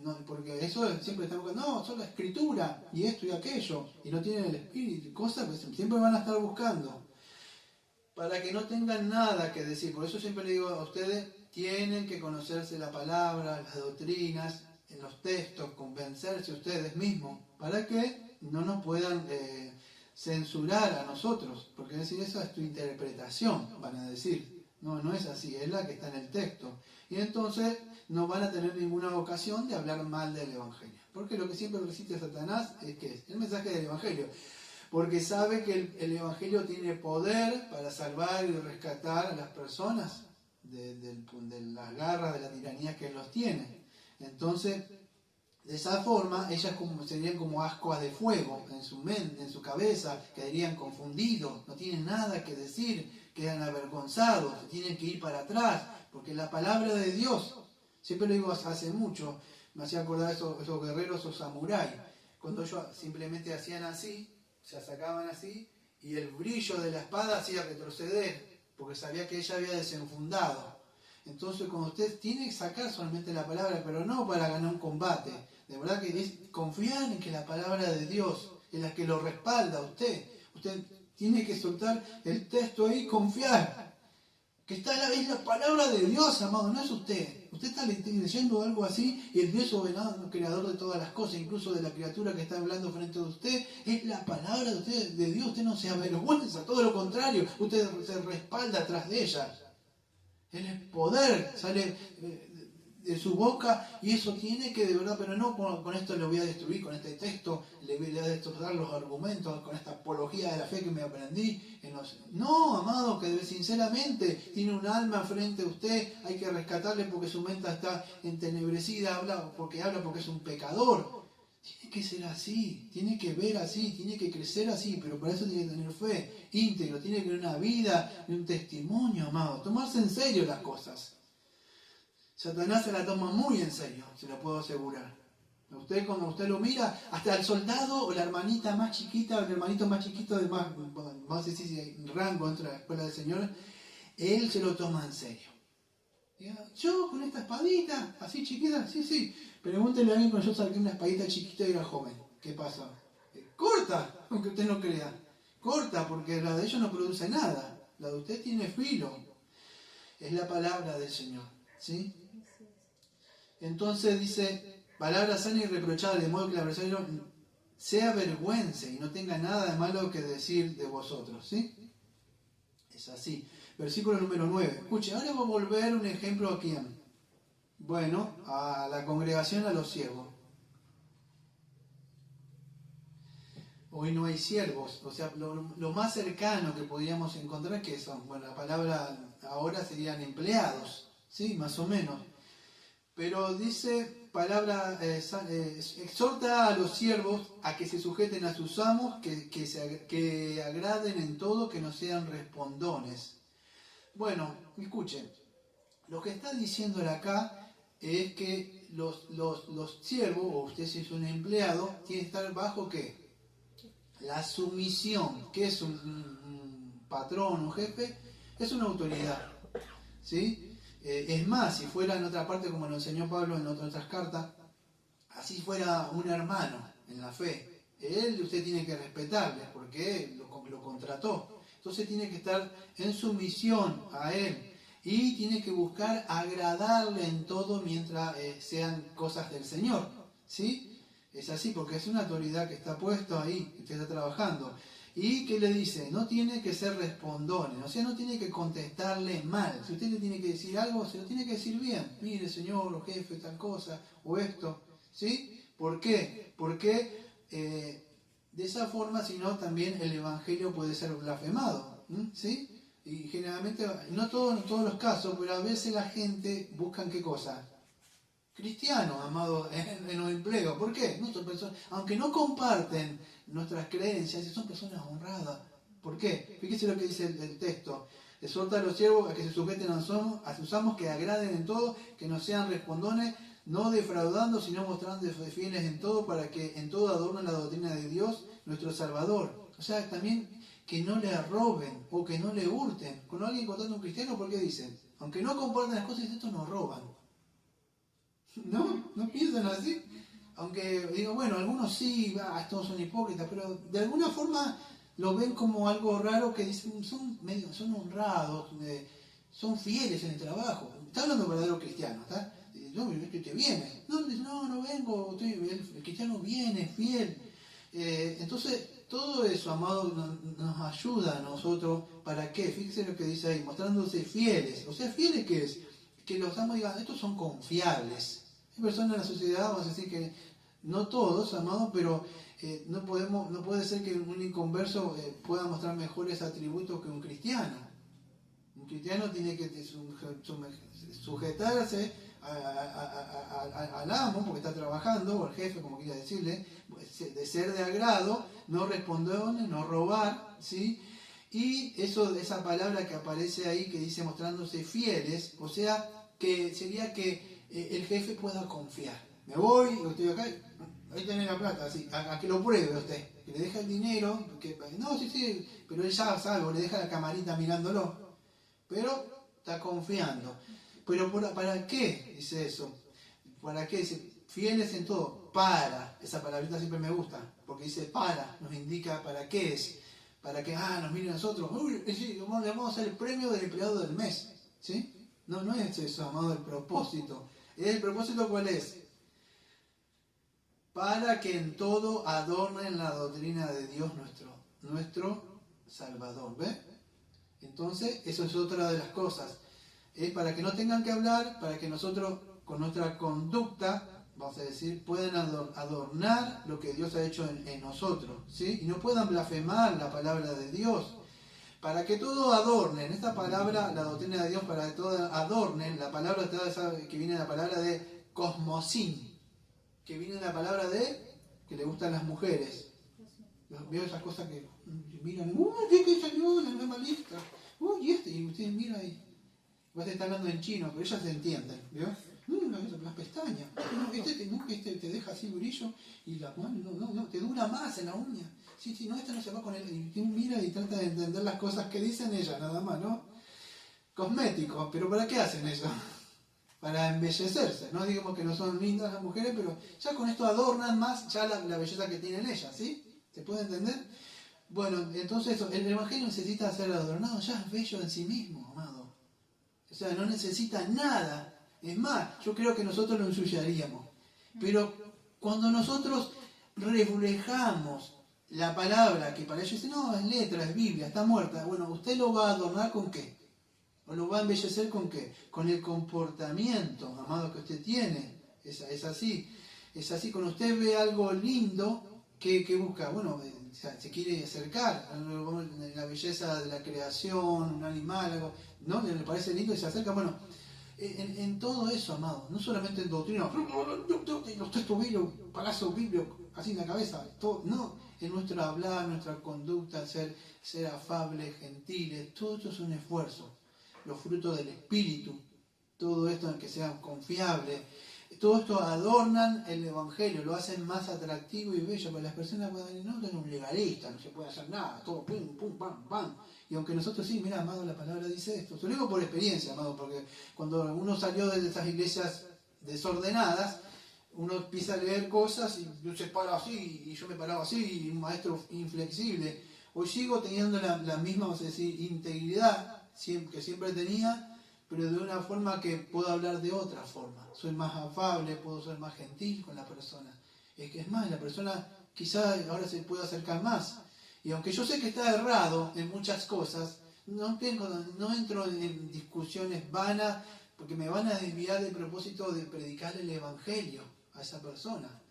no, porque eso siempre están buscando, no, solo escritura, y esto y aquello, y no tienen el espíritu, cosas que siempre van a estar buscando, para que no tengan nada que decir. Por eso siempre le digo a ustedes, tienen que conocerse la palabra, las doctrinas, en los textos, convencerse ustedes mismos, para que no nos puedan censurar a nosotros, porque decir, esa es tu interpretación, van a decir. No, no es así, es la que está en el texto. Y entonces no van a tener ninguna ocasión de hablar mal del Evangelio. Porque lo que siempre resiste Satanás es que es el mensaje del Evangelio. Porque sabe que el Evangelio tiene poder para salvar y rescatar a las personas de las garras de la tiranía que él los tiene. Entonces, de esa forma, ellas serían como ascuas de fuego en su mente, en su cabeza, quedarían confundidos, no tienen nada que decir, quedan avergonzados, se tienen que ir para atrás, porque la palabra de Dios, siempre lo digo hace mucho, me hacía acordar esos guerreros, esos samuráis, cuando ellos simplemente hacían así, se sacaban así, y el brillo de la espada hacía retroceder, porque sabía que ella había desenfundado. Entonces, cuando usted tiene que sacar solamente la palabra, pero no para ganar un combate, de verdad que es confiar en que la palabra de Dios es la que lo respalda a usted. Usted tiene que soltar el texto ahí, confiar. Que es la palabra de Dios, amado, no es usted. Usted está leyendo algo así y el Dios soberano, creador de todas las cosas, incluso de la criatura que está hablando frente a usted, es la palabra de usted, de Dios. Usted no se avergüenza, todo lo contrario, usted se respalda atrás de ella. El poder sale de su boca y eso tiene que de verdad, pero no con esto lo voy a destruir, con este texto le voy a destrozar los argumentos, con esta apología de la fe que me aprendí. No, amado, que sinceramente tiene un alma frente a usted, hay que rescatarle porque su mente está entenebrecida, habla porque es un pecador. Tiene que ser así, tiene que ver así, tiene que crecer así, pero para eso tiene que tener fe íntegro, tiene que tener una vida y un testimonio, amado. Tomarse en serio las cosas. Satanás se la toma muy en serio, se lo puedo asegurar. Usted, cuando usted lo mira, hasta el soldado o la hermanita más chiquita, o el hermanito más chiquito de más, vamos a decir, rango dentro de la escuela del Señor, él se lo toma en serio. Yo con esta espadita, así chiquita, sí. Pregúntele a alguien cuando yo saqué una espadita chiquita y era joven. ¿Qué pasa? Corta, aunque usted no crea. Corta, porque la de ellos no produce nada. La de usted tiene filo. Es la palabra del Señor. ¿Sí? Entonces dice, palabra sana y irreprochable, de modo que el adversario se avergüence y no tenga nada de malo que decir de vosotros. ¿Sí? Es así. Versículo número 9. Escuche, ahora vamos a volver un ejemplo a quién. Bueno, a la congregación, a los siervos. Hoy no hay siervos, o sea, lo más cercano que podríamos encontrar que son, bueno, la palabra ahora serían empleados, ¿sí? Más o menos. Pero dice, palabra, exhorta a los siervos a que se sujeten a sus amos, que agraden en todo, que no sean respondones. Bueno, escuchen, lo que está diciéndole acá es que los siervos, o usted si es un empleado, tiene que estar bajo ¿qué? La sumisión. ¿Qué es un patrón, un jefe? Es una autoridad, ¿sí? Es más, si fuera en otra parte, como lo enseñó Pablo en otras cartas, así fuera un hermano en la fe, usted tiene que respetarle porque lo contrató. Entonces tiene que estar en sumisión a él y tiene que buscar agradarle en todo mientras sean cosas del Señor, ¿sí? Es así porque es una autoridad que está puesto ahí, que está trabajando. Y que le dice, no tiene que ser respondones, o sea, no tiene que contestarle mal. Si usted le tiene que decir algo, se lo tiene que decir bien. Mire, señor, o jefe, tal cosa, o esto, ¿sí? ¿Por qué? Porque de esa forma, si no, también el evangelio puede ser blasfemado, ¿sí? Y generalmente, no en todos los casos, pero a veces la gente busca ¿qué cosa? Cristianos, amados, en los empleos. ¿Por qué? No son personas, aunque no comparten nuestras creencias, son personas honradas. ¿Por qué? Fíjese lo que dice el texto. Exhorta a los siervos a que se sujeten a sus amos, que agraden en todo, que no sean respondones, no defraudando, sino mostrándose fieles en todo, para que en todo adornen la doctrina de Dios, nuestro Salvador. O sea, también que no le roben o que no le hurten. Cuando alguien contando a un cristiano, ¿por qué dicen? Aunque no comparten las cosas, estos nos roban. ¿No piensan así? Aunque digo, bueno, algunos sí, estos son hipócritas, pero de alguna forma lo ven como algo raro que dicen, son honrados, son fieles en el trabajo. Está hablando de verdadero cristiano, ¿está? No, te viene. No vengo, el cristiano viene, es fiel. Entonces, todo eso, amado, nos ayuda a nosotros. ¿Para qué? Fíjense lo que dice ahí, mostrándose fieles. O sea, ¿fieles qué es? Que los amos digan, estos son confiables. Hay personas en la sociedad, vamos a decir que no todos, amados, pero no puede ser que un inconverso pueda mostrar mejores atributos que un cristiano. Un cristiano tiene que sujetarse al amo porque está trabajando, o al jefe, como quiera decirle, de ser de agrado, no responderle, no robar, ¿sí? Y esa palabra que aparece ahí que dice mostrándose fieles, o sea, que sería que el jefe pueda confiar. Me voy, estoy acá, ahí tenés la plata, así, a que lo pruebe usted, que le deja el dinero, no, sí, pero él ya sabe, o le deja la camarita mirándolo, pero está confiando. Pero ¿para qué dice eso? ¿Para qué? Dice, fieles en todo. Para, esa palabrita siempre me gusta, porque dice para, nos indica para qué es. Para que, nos miren a nosotros, le vamos a hacer el premio del empleado del mes. ¿Sí? No es eso, amado, el propósito. ¿El propósito cuál es? Para que en todo adornen la doctrina de Dios nuestro Salvador. ¿Ve? Entonces, eso es otra de las cosas. Para que no tengan que hablar, para que nosotros con nuestra conducta, vamos a decir, puedan adornar lo que Dios ha hecho en nosotros, ¿sí? Y no puedan blasfemar la palabra de Dios. Para que todo adornen, esta palabra, la doctrina de Dios, para que todo adornen, la palabra que viene de la palabra de cosmosín, que viene de la palabra de que le gustan las mujeres. Veo esas cosas que miran, ¿qué salió la nueva lista? Y ustedes miran y vas a estar hablando en chino, pero ellas se entienden, ¿vio? Las pestañas, este te deja así brillo y la mano, no, te dura más en la uña. Sí, no, esta no se va con él. Y tú mira y trata de entender las cosas que dicen ellas, nada más, ¿no? Cosméticos, pero ¿para qué hacen eso? Para embellecerse, no digamos que no son lindas las mujeres, pero ya con esto adornan más ya la belleza que tienen ellas, ¿sí? ¿Se puede entender? Bueno, entonces el Evangelio necesita ser adornado, ya es bello en sí mismo, amado. O sea, no necesita nada. Es más, yo creo que nosotros lo ensuciaríamos. Pero cuando nosotros reflejamos la palabra, que para ellos dicen, no, es letra, es Biblia, está muerta. Bueno, ¿usted lo va a adornar con qué? ¿O lo va a embellecer con qué? Con el comportamiento, amado, que usted tiene. Es así. Es así, cuando usted ve algo lindo, ¿qué busca? Bueno, se quiere acercar a la belleza de la creación, un animal, algo, ¿no? Le parece lindo y se acerca. Bueno, en todo eso, amado, no solamente en doctrina, los textos bíblicos, palazos bíblicos, así en la cabeza, todo, no, en nuestro hablar, nuestra conducta, ser afables, gentiles, todo esto es un esfuerzo. Los frutos del Espíritu, todo esto en que sean confiables, todo esto adornan el Evangelio, lo hacen más atractivo y bello, para las personas pueden decir, no, es un legalista, no se puede hacer nada, todo pum, pum, pam, pam. Y aunque nosotros sí, mira, amado, la palabra dice esto. Se lo digo por experiencia, amado, porque cuando uno salió de esas iglesias desordenadas, uno empieza a leer cosas y yo se para así, y yo me paraba así, y un maestro inflexible. Hoy sigo teniendo la misma, vamos a decir, integridad que siempre tenía, pero de una forma que puedo hablar de otra forma. Soy más afable, puedo ser más gentil con la persona. Es más, la persona quizá ahora se puede acercar más. Y aunque yo sé que está errado en muchas cosas, no entro en discusiones vanas, porque me van a desviar del propósito de predicar el Evangelio a esa persona.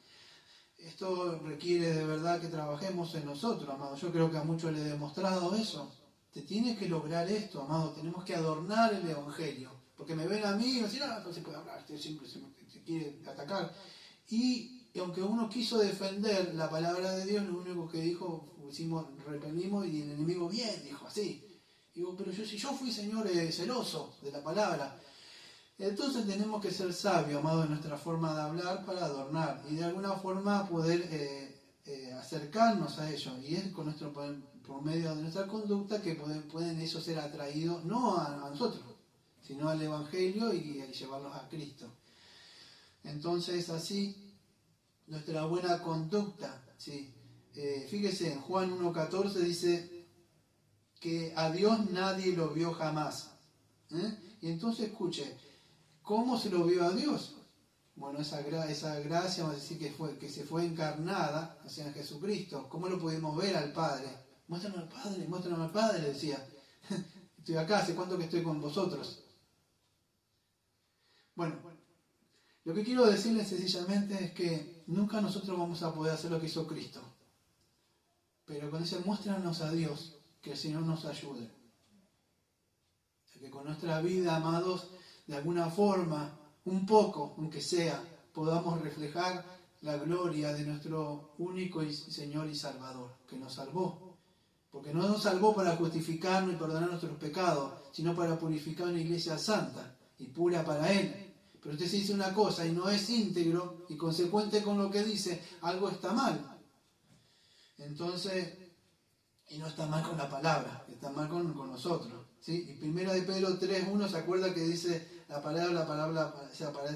Esto requiere de verdad que trabajemos en nosotros, amado. Yo creo que a muchos les he demostrado eso. Te tienes que lograr esto, amado. Tenemos que adornar el Evangelio. Porque me ven a mí y me dicen, no se puede hablar, usted siempre se quiere atacar. Y aunque uno quiso defender la palabra de Dios, lo único que dijo, repelimos y el enemigo bien, dijo así. Digo, pero si yo fui, Señor, celoso de la palabra. Entonces tenemos que ser sabios, amado, en nuestra forma de hablar para adornar y de alguna forma poder acercarnos a ellos. Y es con por medio de nuestra conducta que pueden ellos ser atraídos, no a nosotros, sino al Evangelio y llevarlos a Cristo. Entonces así, nuestra buena conducta, ¿sí? Fíjese, en Juan 1.14 dice que a Dios nadie lo vio jamás. Y entonces escuche, ¿cómo se lo vio a Dios? Bueno, esa gracia, vamos a decir que se fue encarnada, o sea, en Jesucristo. ¿Cómo lo pudimos ver al Padre? Muéstrame al Padre, decía. Estoy acá, ¿hace cuánto que estoy con vosotros? Bueno, lo que quiero decirles sencillamente es que nunca nosotros vamos a poder hacer lo que hizo Cristo. Pero con ese muéstranos a Dios, que el Señor nos ayude. Que con nuestra vida, amados, de alguna forma, un poco, aunque sea, podamos reflejar la gloria de nuestro único Señor y Salvador, que nos salvó. Porque no nos salvó para justificarnos y perdonar nuestros pecados, sino para purificar una iglesia santa y pura para Él. Pero usted se dice una cosa y no es íntegro y consecuente con lo que dice, algo está mal. Entonces, y no está mal con la palabra, está mal con nosotros. ¿Sí? Y 1 de Pedro 3.1 se acuerda que dice la palabra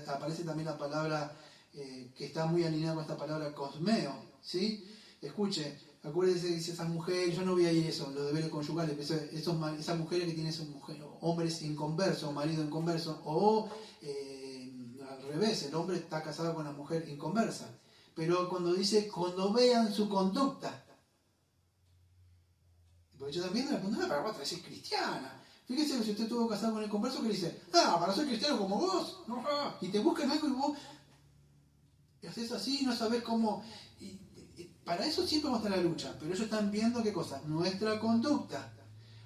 aparece también la palabra que está muy alineada con esta palabra cosmeo. ¿Sí? Escuche, acuérdese que dice esa mujer, yo no vi ahí eso, los deberes conyugales, esas mujeres que tienen hombres inconversos, marido inconverso, o al revés, el hombre está casado con la mujer inconversa. Pero cuando vean su conducta, porque yo también me pregunto, para vos es cristiana. Fíjese que si usted estuvo casado con el converso, que le dice, para ser cristiano como vos, y te buscan algo y vos haces así, no sabés cómo. Y para eso siempre va a estar la lucha, pero ellos están viendo qué cosa, nuestra conducta.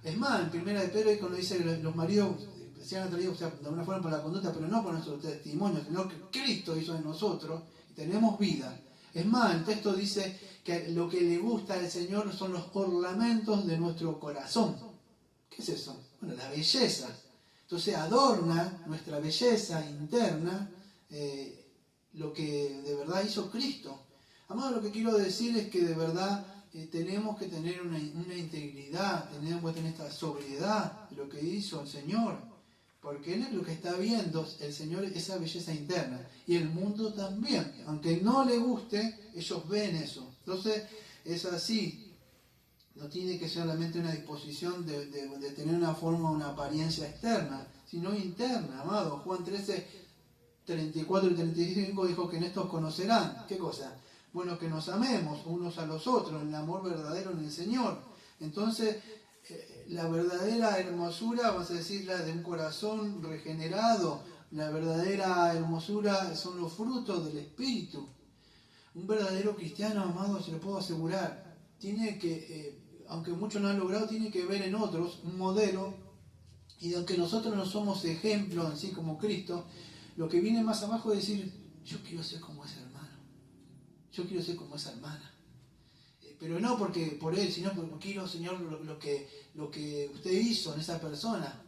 Es más, en 1 de Pedro, cuando dice que los maridos sean atraídos, o sea, de alguna forma por la conducta, pero no por nuestro testimonio, sino que Cristo hizo en nosotros y tenemos vida. Es más, el texto dice que lo que le gusta al Señor son los ornamentos de nuestro corazón. ¿Qué es eso? Bueno, la belleza. Entonces adorna nuestra belleza interna lo que de verdad hizo Cristo. Amado, lo que quiero decir es que de verdad tenemos que tener una integridad, tenemos que tener esta sobriedad de lo que hizo el Señor. Porque Él es lo que está viendo, el Señor, esa belleza interna. Y el mundo también. Aunque no le guste, ellos ven eso. Entonces, es así. No tiene que ser solamente una disposición de tener una forma, una apariencia externa, sino interna, amado. Juan 13, 34 y 35 dijo que en estos conocerán. ¿Qué cosa? Bueno, que nos amemos unos a los otros, en el amor verdadero en el Señor. Entonces, la verdadera hermosura, vamos a decir, la de un corazón regenerado, la verdadera hermosura son los frutos del Espíritu. Un verdadero cristiano, amado, se lo puedo asegurar, tiene que, aunque muchos no han logrado, tiene que ver en otros un modelo, y aunque nosotros no somos ejemplos así como Cristo, lo que viene más abajo es decir, yo quiero ser como ese hermano, yo quiero ser como esa hermana. Pero no porque por él, sino porque quiero, Señor, lo que usted hizo en esa persona.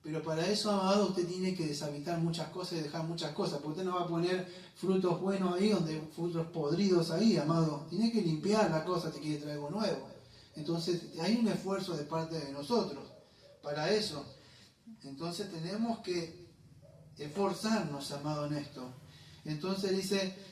Pero para eso, amado, usted tiene que deshabitar muchas cosas y dejar muchas cosas. Porque usted no va a poner frutos buenos ahí, donde frutos podridos ahí, amado. Tiene que limpiar la cosa si quiere traer algo nuevo. Entonces, hay un esfuerzo de parte de nosotros para eso. Entonces, tenemos que esforzarnos, amado, en esto. Entonces dice,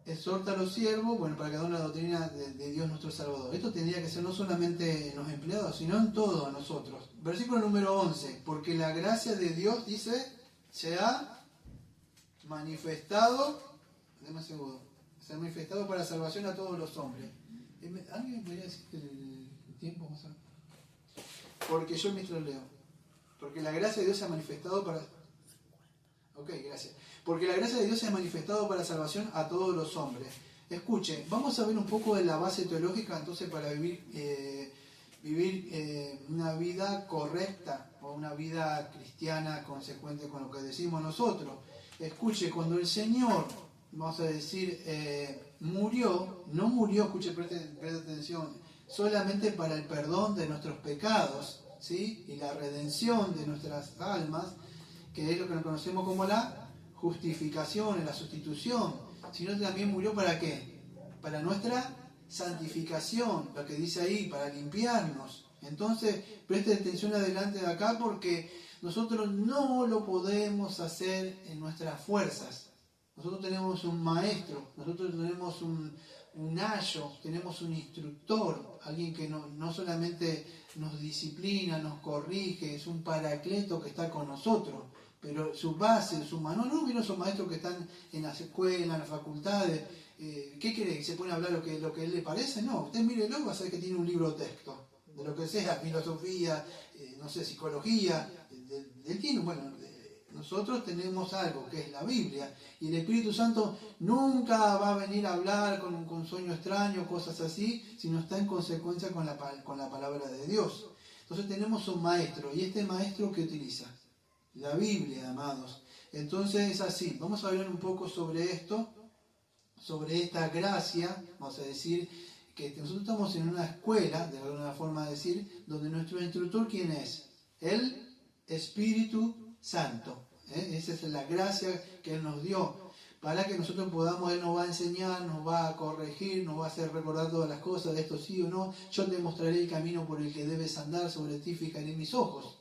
exhorta a los siervos, bueno, para que hagan la doctrina de Dios nuestro Salvador. Esto tendría que ser no solamente en los empleados, sino en todos nosotros. Versículo número 11. Porque la gracia de Dios, dice, se ha manifestado, déjame un segundo, se ha manifestado para salvación a todos los hombres. ¿Alguien me podría decir el tiempo? Porque yo mientras leo. Porque la gracia de Dios se ha manifestado para... Ok, gracias. Porque la gracia de Dios se ha manifestado para salvación a todos los hombres. Escuche, vamos a ver un poco de la base teológica entonces para vivir una vida correcta o una vida cristiana consecuente con lo que decimos nosotros. Escuche, cuando el Señor, vamos a decir, murió, no murió, escuche, preste atención, solamente para el perdón de nuestros pecados, ¿sí? Y la redención de nuestras almas, que es lo que conocemos como la justificación, la sustitución, sino también murió ¿para qué? Para nuestra santificación, lo que dice ahí, para limpiarnos. Entonces, preste atención adelante de acá porque nosotros no lo podemos hacer en nuestras fuerzas. Nosotros tenemos un maestro, nosotros tenemos un ayo, tenemos un instructor, alguien que no solamente nos disciplina, nos corrige, es un paracleto que está con nosotros, pero su base, su manual, no vieron esos maestros que están en las escuelas, en las facultades, ¿qué quiere? ¿Que se pone a hablar lo que a él le parece? No, usted mírelo, va a saber que tiene un libro de texto, de lo que sea, filosofía, no sé, psicología, él tiene, bueno, nosotros tenemos algo que es la Biblia y el Espíritu Santo nunca va a venir a hablar con sueño extraño, cosas así, sino está en consecuencia con la palabra de Dios. Entonces tenemos un maestro y este maestro ¿qué utiliza? La Biblia, amados. Entonces es así, vamos a hablar un poco sobre esto, sobre esta gracia, vamos a decir que nosotros estamos en una escuela, de alguna forma de decir, donde nuestro instructor ¿quién es? El Espíritu Santo. Esa es la gracia que Él nos dio para que nosotros podamos, Él nos va a enseñar, nos va a corregir, nos va a hacer recordar todas las cosas de esto sí o no. Yo te mostraré el camino por el que debes andar, sobre ti fijaré mis ojos.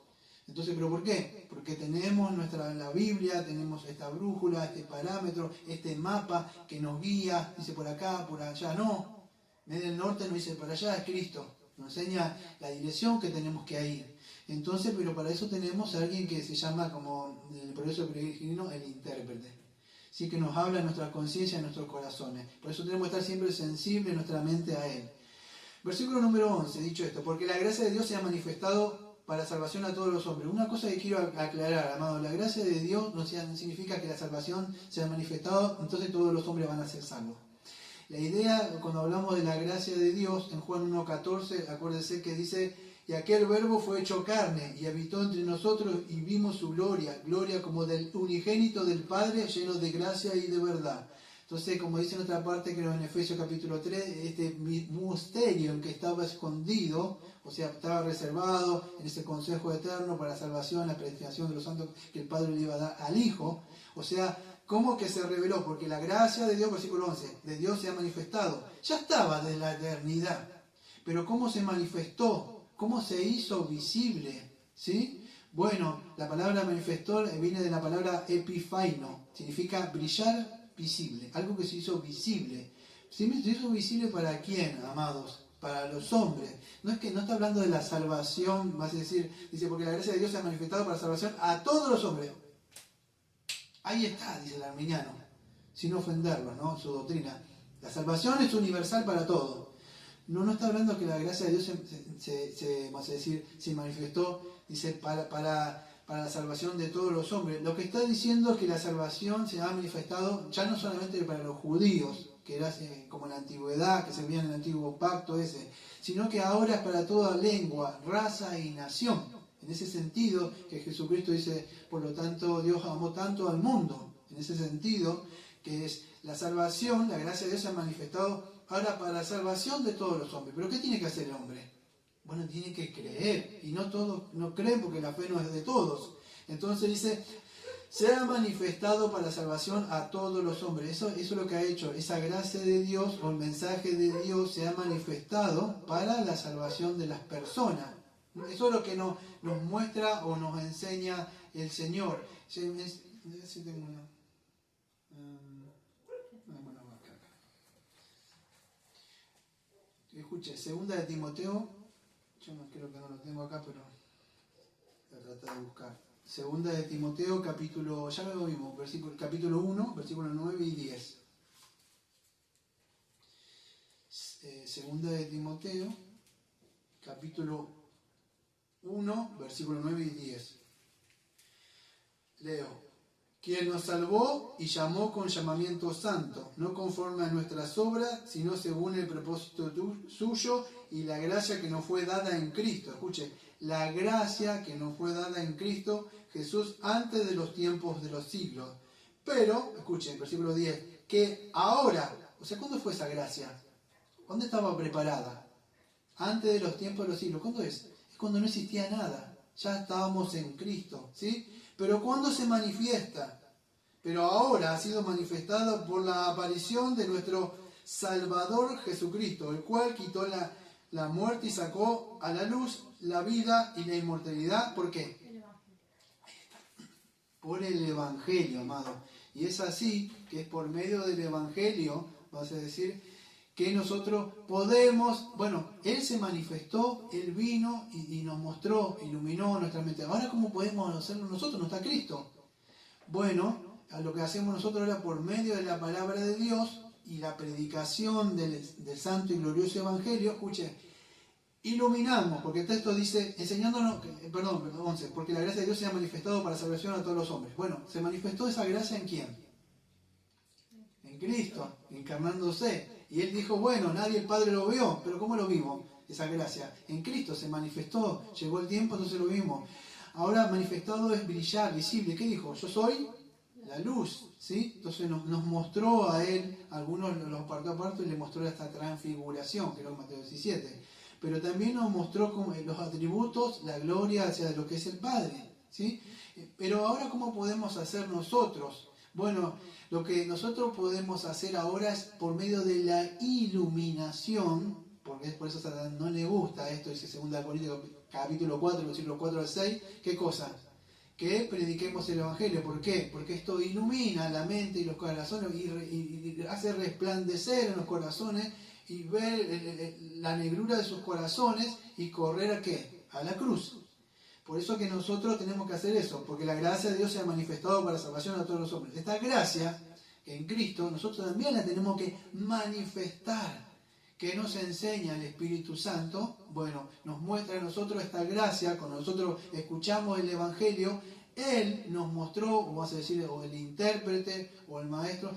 Entonces, ¿pero por qué? Porque tenemos la Biblia, tenemos esta brújula, este parámetro, este mapa que nos guía, dice por acá, por allá, no. En el norte nos dice por allá es Cristo, nos enseña la dirección que tenemos que ir. Entonces, pero para eso tenemos a alguien que se llama, como en el progreso peregrino, el intérprete. Sí, que nos habla en nuestra conciencia, en nuestros corazones. Por eso tenemos que estar siempre sensibles nuestra mente a Él. Versículo número 11, dicho esto, porque la gracia de Dios se ha manifestado para salvación a todos los hombres. Una cosa que quiero aclarar, amado, la gracia de Dios no significa que la salvación se ha manifestado, entonces todos los hombres van a ser salvos. La idea, cuando hablamos de la gracia de Dios, en Juan 1.14, acuérdense que dice, y aquel verbo fue hecho carne y habitó entre nosotros y vimos su gloria, gloria como del unigénito del Padre, lleno de gracia y de verdad. Entonces, como dice en otra parte, creo en Efesios capítulo 3, este misterio en que estaba escondido, o sea, estaba reservado en ese consejo eterno para la salvación, la predestinación de los santos que el Padre le iba a dar al Hijo, o sea, ¿cómo que se reveló? Porque la gracia de Dios, versículo 11, de Dios se ha manifestado. Ya estaba desde la eternidad, pero ¿cómo se manifestó? ¿Cómo se hizo visible? ¿Sí? Bueno, la palabra manifestó viene de la palabra epifaino, significa brillar visible, algo que se hizo visible. ¿Se hizo visible para quién, amados? Para los hombres. No es que no está hablando de la salvación, vas a decir, dice, porque la gracia de Dios se ha manifestado para salvación a todos los hombres. Ahí está, dice el arminiano, sin ofenderlo, ¿no? Su doctrina. La salvación es universal para todos. No está hablando que la gracia de Dios se manifestó, dice, para la salvación de todos los hombres. Lo que está diciendo es que la salvación se ha manifestado ya no solamente para los judíos, que era como en la antigüedad, que se veía en el antiguo pacto ese, sino que ahora es para toda lengua, raza y nación. En ese sentido que Jesucristo dice, por lo tanto Dios amó tanto al mundo. En ese sentido que es la salvación, la gracia de Dios se ha manifestado ahora para la salvación de todos los hombres. ¿Pero qué tiene que hacer el hombre? Bueno, tiene que creer. Y no todos no creen porque la fe no es de todos. Entonces dice, se ha manifestado para la salvación a todos los hombres. Eso es lo que ha hecho. Esa gracia de Dios o el mensaje de Dios se ha manifestado para la salvación de las personas. Eso es lo que nos muestra o nos enseña el Señor. Escuche, segunda de Timoteo, yo no creo que no lo tengo acá, pero voy a tratar de buscar. Segunda de Timoteo, capítulo, ya lo vimos, capítulo 1, versículos 9 y 10. Segunda de Timoteo, capítulo 1, versículos 9 y 10. Leo. Quien nos salvó y llamó con llamamiento santo, no conforme a nuestras obras, sino según el propósito suyo y la gracia que nos fue dada en Cristo. Escuche, la gracia que nos fue dada en Cristo Jesús antes de los tiempos de los siglos. Pero, escuchen, versículo 10, que ahora, o sea, ¿cuándo fue esa gracia? ¿Cuándo estaba preparada? Antes de los tiempos de los siglos. ¿Cuándo es? Es cuando no existía nada. Ya estábamos en Cristo, ¿sí? Pero ¿cuándo se manifiesta? Pero ahora ha sido manifestada por la aparición de nuestro Salvador Jesucristo, el cual quitó la muerte y sacó a la luz la vida y la inmortalidad. ¿Por qué? El Evangelio. Por el Evangelio, amado. Y es así que es por medio del Evangelio, vas a decir, que nosotros podemos, bueno, Él se manifestó, Él vino y nos mostró, iluminó nuestra mente. Ahora, ¿cómo podemos hacerlo nosotros? No está Cristo. Bueno, lo que hacemos nosotros ahora por medio de la palabra de Dios y la predicación del santo y glorioso Evangelio, escuche, iluminamos, porque el texto dice, enseñándonos, perdón, 11, porque la gracia de Dios se ha manifestado para salvación a todos los hombres. Bueno, ¿se manifestó esa gracia en quién? En Cristo, encarnándose. Y Él dijo, bueno, nadie el Padre lo vio, pero ¿cómo lo vimos? Esa gracia. En Cristo se manifestó, llegó el tiempo, entonces lo vimos. Ahora manifestado es brillar, visible. ¿Qué dijo? Yo soy la luz, ¿sí? Entonces nos mostró a Él, algunos los apartó aparte y le mostró esta transfiguración, que era Mateo 17. Pero también nos mostró como los atributos, la gloria hacia lo que es el Padre, ¿sí? Pero ahora, ¿cómo podemos hacer nosotros? Bueno, lo que nosotros podemos hacer ahora es por medio de la iluminación, porque es por eso a Satanás no le gusta esto, dice 2 Corintios capítulo 4, versículos 4 al 6, ¿qué cosa? Que prediquemos el Evangelio. ¿Por qué? Porque esto ilumina la mente y los corazones y hace resplandecer en los corazones y ver la negrura de sus corazones y correr ¿a qué? A la cruz. Por eso que nosotros tenemos que hacer eso, porque la gracia de Dios se ha manifestado para salvación a todos los hombres. Esta gracia en Cristo nosotros también la tenemos que manifestar. ¿Qué nos enseña el Espíritu Santo? Bueno, nos muestra a nosotros esta gracia, cuando nosotros escuchamos el Evangelio, Él nos mostró, o vas a decir, o el intérprete, o el maestro,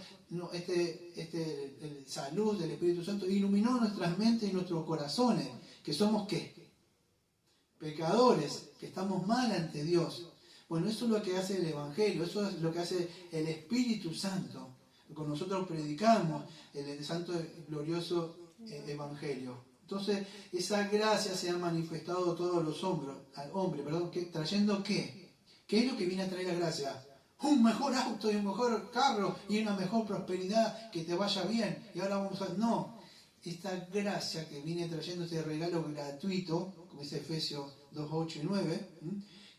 esa luz del Espíritu Santo iluminó nuestras mentes y nuestros corazones, que somos ¿qué? Pecadores, que estamos mal ante Dios. Bueno, eso es lo que hace el Evangelio, eso es lo que hace el Espíritu Santo. Cuando nosotros predicamos el santo glorioso Evangelio. Entonces, esa gracia se ha manifestado a todos los hombres, ¿trayendo qué? ¿Qué es lo que viene a traer la gracia? Un mejor auto y un mejor carro y una mejor prosperidad, que te vaya bien. Y ahora vamos a... No, esta gracia que viene trayendo este regalo gratuito, como dice Efesios 2, 8 y 9,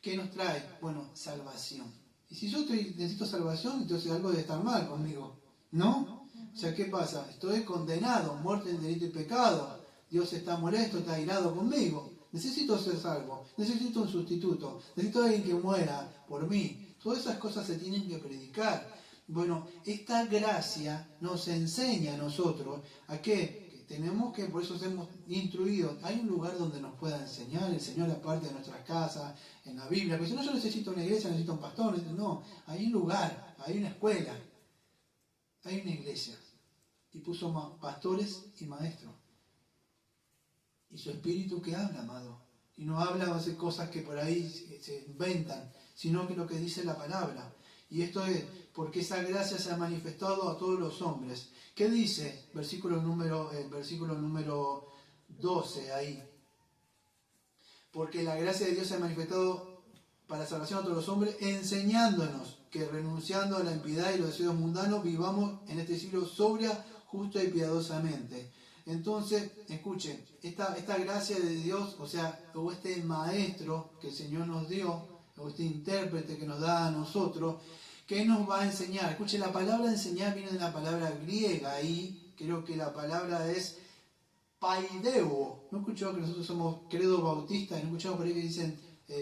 ¿qué nos trae? Bueno, salvación. Y si yo necesito salvación, entonces algo debe estar mal conmigo, ¿no? O sea, ¿qué pasa? Estoy condenado, muerte en delito y pecado. Dios está molesto, está airado conmigo. Necesito ser salvo, necesito un sustituto, necesito alguien que muera por mí. Todas esas cosas se tienen que predicar. Bueno, esta gracia nos enseña a nosotros a que tenemos que, por eso hemos instruido, hay un lugar donde nos pueda enseñar el Señor aparte de nuestras casas, en la Biblia. Porque si no, yo necesito una iglesia, necesito un pastor. No, hay un lugar, hay una escuela, hay una iglesia. Y puso pastores y maestros. Y su espíritu que habla, amado. Y no habla de cosas que por ahí se inventan, sino que lo que dice la palabra. Y esto es porque esa gracia se ha manifestado a todos los hombres. ¿Qué dice? Versículo número 12 ahí. Porque la gracia de Dios se ha manifestado para salvación a todos los hombres, enseñándonos que renunciando a la impiedad y los deseos mundanos, vivamos en este siglo sobria, justa y piadosamente. Entonces, escuchen, esta gracia de Dios, o sea, o este maestro que el Señor nos dio, o este intérprete que nos da a nosotros, ¿qué nos va a enseñar? Escuchen, la palabra enseñar viene de la palabra griega, ahí creo que la palabra es paideo. ¿No escuchado que nosotros somos credo bautistas? ¿No escuchado por ahí que dicen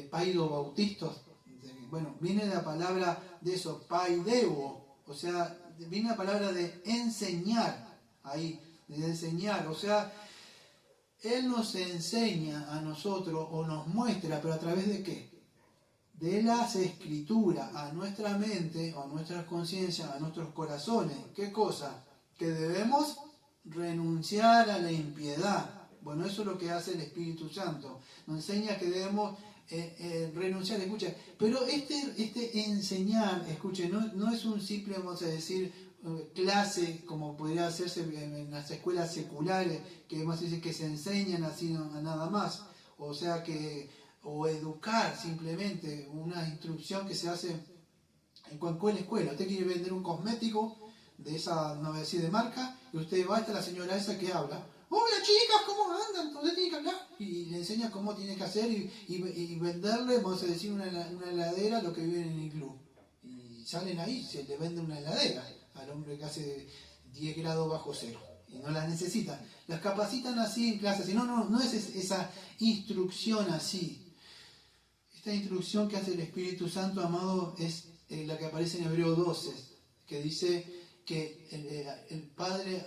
paido bautistas? Bueno, viene la palabra de eso, paideo, o sea, viene la palabra de enseñar, ahí, de enseñar, o sea, Él nos enseña a nosotros o nos muestra, pero ¿a través de qué? De las escrituras, a nuestra mente, a nuestras conciencias, a nuestros corazones. ¿Qué cosa? Que debemos renunciar a la impiedad. Bueno, eso es lo que hace el Espíritu Santo. Nos enseña que debemos renunciar, escucha. Pero este enseñar, escuche, no es un simple, vamos a decir, clase como podría hacerse en las escuelas seculares, que vamos a decir que se enseñan así nada más. O sea o educar simplemente, una instrucción que se hace en cualquier escuela. Usted quiere vender un cosmético de esa, no voy a decir de marca, y usted va hasta la señora esa que habla, hola chicas, ¿cómo andan? Entonces tiene que hablar. Y le enseña cómo tiene que hacer y venderle, vamos a decir, una heladera a los que viven en el club. Y salen ahí, se le vende una heladera al hombre que hace 10 grados bajo cero. Y no las necesitan. Las capacitan así en clases. Y no es esa instrucción así. Esta instrucción que hace el Espíritu Santo, amado, es la que aparece en Hebreos 12, que dice que el Padre,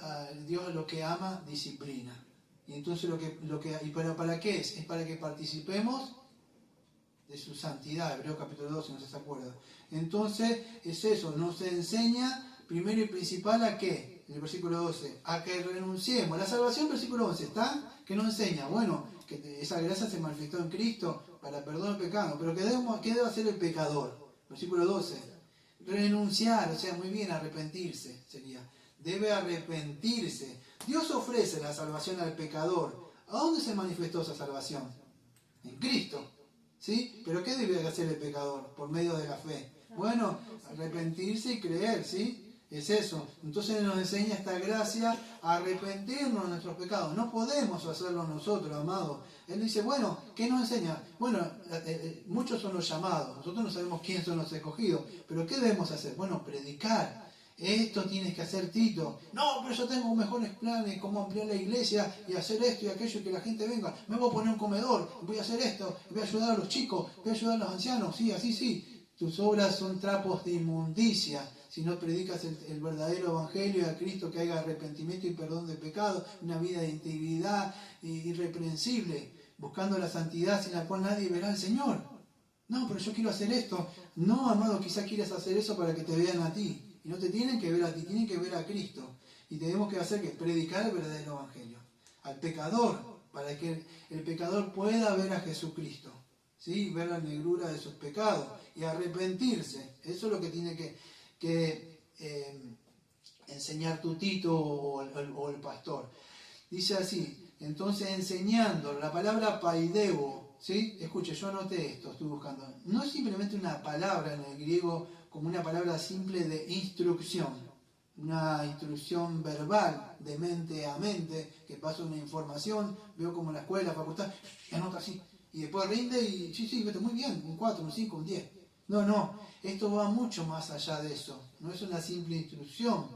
Dios lo que ama, disciplina. Y entonces ¿para qué es? Es para que participemos de su santidad, Hebreos capítulo 12, no sé si se acuerda. Entonces es eso, nos enseña primero y principal a qué, en el versículo 12, a que renunciemos. La salvación, versículo 11, ¿está? ¿Qué nos enseña? Bueno, que esa gracia se manifestó en Cristo para perdón del pecado, pero ¿qué debe hacer el pecador? Versículo 12, renunciar, o sea, muy bien, arrepentirse sería. Debe arrepentirse. Dios ofrece la salvación al pecador. ¿A dónde se manifestó esa salvación? En Cristo. ¿Sí? ¿Pero qué debe hacer el pecador? Por medio de la fe. Bueno, arrepentirse y creer, ¿sí? Es eso. Entonces nos enseña esta gracia a arrepentirnos de nuestros pecados. No podemos hacerlo nosotros, amados. Él dice, bueno, ¿qué nos enseña? Bueno, muchos son los llamados. Nosotros no sabemos quiénes son los escogidos. ¿Pero qué debemos hacer? Bueno, predicar. Esto tienes que hacer, Tito. No, pero yo tengo mejores planes, cómo ampliar la iglesia y hacer esto y aquello y que la gente venga. Me voy a poner un comedor, voy a hacer esto, voy a ayudar a los chicos, voy a ayudar a los ancianos. Sí, así sí. Tus obras son trapos de inmundicia. Si no predicas el verdadero evangelio a Cristo, que haya arrepentimiento y perdón de pecado, una vida de integridad irreprensible, buscando la santidad sin la cual nadie verá al Señor. No, pero yo quiero hacer esto. No, amado, quizá quieras hacer eso para que te vean a ti. Y no te tienen que ver a ti, tienen que ver a Cristo. Y tenemos que hacer que predicar el verdadero evangelio al pecador, para que el pecador pueda ver a Jesucristo, ¿sí? Ver la negrura de sus pecados y arrepentirse. Eso es lo que tiene que enseñar tu Tito o el pastor. Dice así, entonces enseñando, la palabra paidebo, ¿sí? Escuche, yo anoté esto, estoy buscando. No es simplemente una palabra en el griego como una palabra simple de instrucción, una instrucción verbal de mente a mente, que pasa una información, veo como la escuela, la facultad, y anota así, y después rinde y sí, vete muy bien, un 4, un 5, un 10. No, esto va mucho más allá de eso, no es una simple instrucción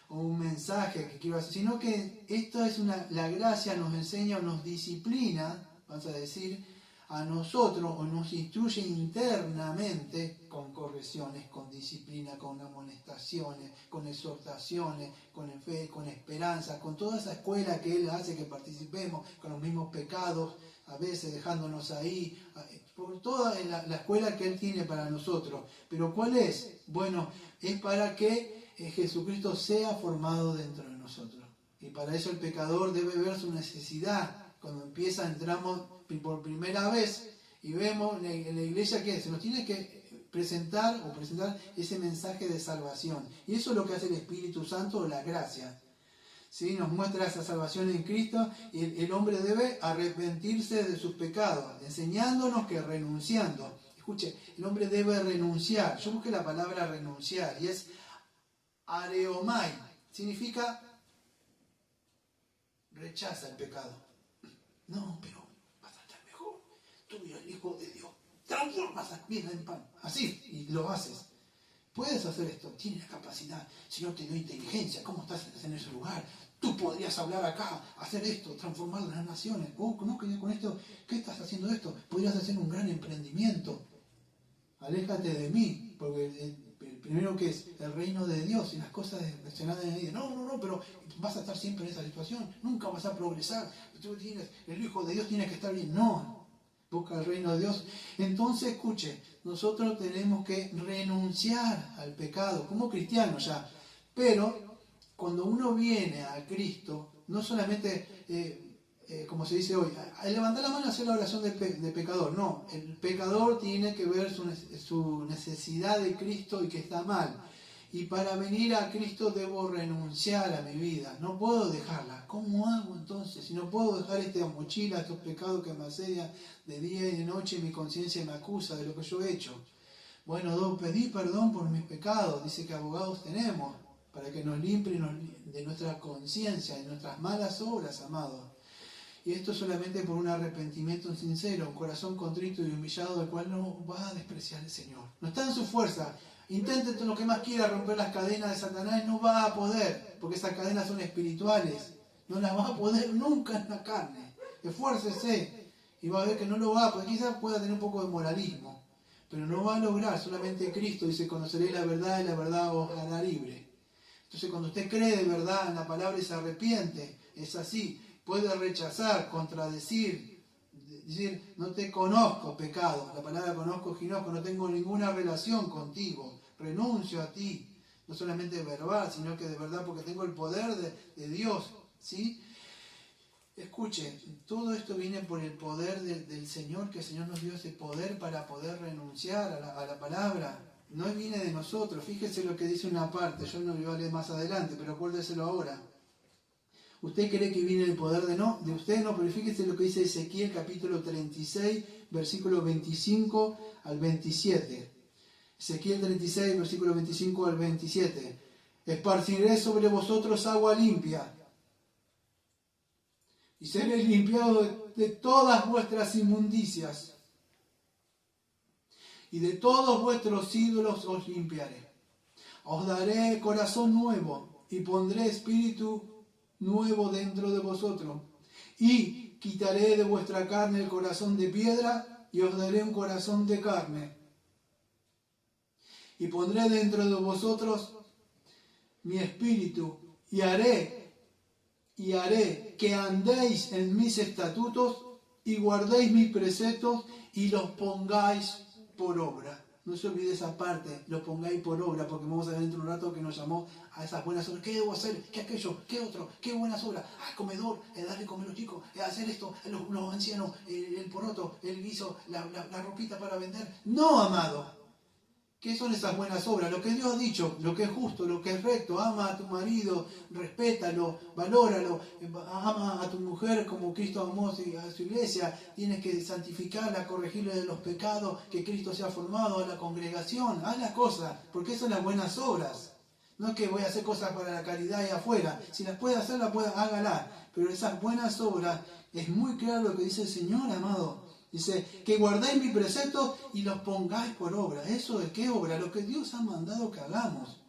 o un mensaje que quiero hacer, sino que esto es la gracia nos enseña o nos disciplina, vamos a decir, a nosotros o nos instruye internamente con correcciones, con disciplina, con amonestaciones, con exhortaciones, con fe, con esperanza, con toda esa escuela que Él hace que participemos, con los mismos pecados, a veces dejándonos ahí, por toda la escuela que Él tiene para nosotros. Pero ¿cuál es? Bueno, es para que Jesucristo sea formado dentro de nosotros. Y para eso el pecador debe ver su necesidad. Cuando entramos por primera vez y vemos en la iglesia que se nos tiene que presentar ese mensaje de salvación. Y eso es lo que hace el Espíritu Santo o la gracia. ¿Sí? Nos muestra esa salvación en Cristo y el hombre debe arrepentirse de sus pecados, enseñándonos que renunciando. Escuche, el hombre debe renunciar. Yo busqué la palabra renunciar y es areomai. Significa rechaza el pecado. No, pero vas a estar mejor. Tú eres el Hijo de Dios. Transformas las piedras en pan. Así, y lo haces. Puedes hacer esto. Tienes la capacidad. Señor te dio inteligencia. ¿Cómo estás en ese lugar? Tú podrías hablar acá, hacer esto, transformar las naciones. Oh, no, que con esto, ¿qué estás haciendo esto? Podrías hacer un gran emprendimiento. Aléjate de mí, porque primero que es el reino de Dios y las cosas de nadie. No, pero vas a estar siempre en esa situación, nunca vas a progresar. El Hijo de Dios tiene que estar bien. No, busca el reino de Dios. Entonces, escuche, nosotros tenemos que renunciar al pecado como cristianos ya. Pero cuando uno viene a Cristo, no solamente como se dice hoy, al levantar la mano y hacer la oración de pecador. No, el pecador tiene que ver su necesidad de Cristo y que está mal. Y para venir a Cristo debo renunciar a mi vida. No puedo dejarla. ¿Cómo hago entonces? Si no puedo dejar esta mochila, estos pecados que me asedian de día y de noche, mi conciencia me acusa de lo que yo he hecho. Bueno, pedí perdón por mis pecados. Dice que abogados tenemos para que nos limpie de nuestra conciencia, de nuestras malas obras, amados. Y esto solamente por un arrepentimiento sincero, un corazón contrito y humillado, del cual no va a despreciar el Señor. No está en su fuerza. Intente todo lo que más quiera romper las cadenas de Satanás, no va a poder, porque esas cadenas son espirituales. No las va a poder nunca en la carne. Esfuércese y va a ver que no lo va a poder. Quizás pueda tener un poco de moralismo, pero no va a lograr. Solamente Cristo dice: conoceréis la verdad y la verdad os hará libre. Entonces, cuando usted cree de verdad en la palabra y se arrepiente, es así. Puede rechazar, contradecir, decir: no te conozco, pecado. La palabra conozco, ginosco, no tengo ninguna relación contigo. Renuncio a ti. No solamente verbal, sino que de verdad, porque tengo el poder de Dios. ¿Sí? Escuche, todo esto viene por el poder del Señor, que el Señor nos dio ese poder para poder renunciar a la palabra. No viene de nosotros. Fíjese lo que dice una parte, yo no lo voy a leer más adelante, pero acuérdeselo ahora. Usted cree que viene el poder de usted, no, pero fíjese lo que dice Ezequiel capítulo 36, versículo 25 al 27. Ezequiel 36, versículo 25 al 27. Esparciré sobre vosotros agua limpia, y seréis limpiados de todas vuestras inmundicias, y de todos vuestros ídolos os limpiaré. Os daré corazón nuevo, y pondré espíritu nuevo dentro de vosotros, y quitaré de vuestra carne el corazón de piedra, y os daré un corazón de carne. Y pondré dentro de vosotros mi espíritu, y haré que andéis en mis estatutos, y guardéis mis preceptos, y los pongáis por obra. No se olvide esa parte, lo pongáis por obra, porque vamos a ver dentro de un rato que nos llamó a esas buenas obras. ¿Qué debo hacer? ¿Qué aquello? ¿Qué otro? ¿Qué buenas obras? Comedor, darle comer a los chicos, hacer esto, los ancianos, el poroto, el guiso, la ropita para vender. No, amado. ¿Qué son esas buenas obras? Lo que Dios ha dicho, lo que es justo, lo que es recto. Ama a tu marido, respétalo, valóralo. Ama a tu mujer como Cristo amó a su iglesia. Tienes que santificarla, corregirle de los pecados, que Cristo sea formado a la congregación. Haz las cosas, porque son las buenas obras. No es que voy a hacer cosas para la caridad y afuera. Si las puede hacer, hágala. Pero esas buenas obras, es muy claro lo que dice el Señor, amado. Dice, que guardéis mis preceptos y los pongáis por obra. ¿Eso de qué obra? Lo que Dios ha mandado que hagamos.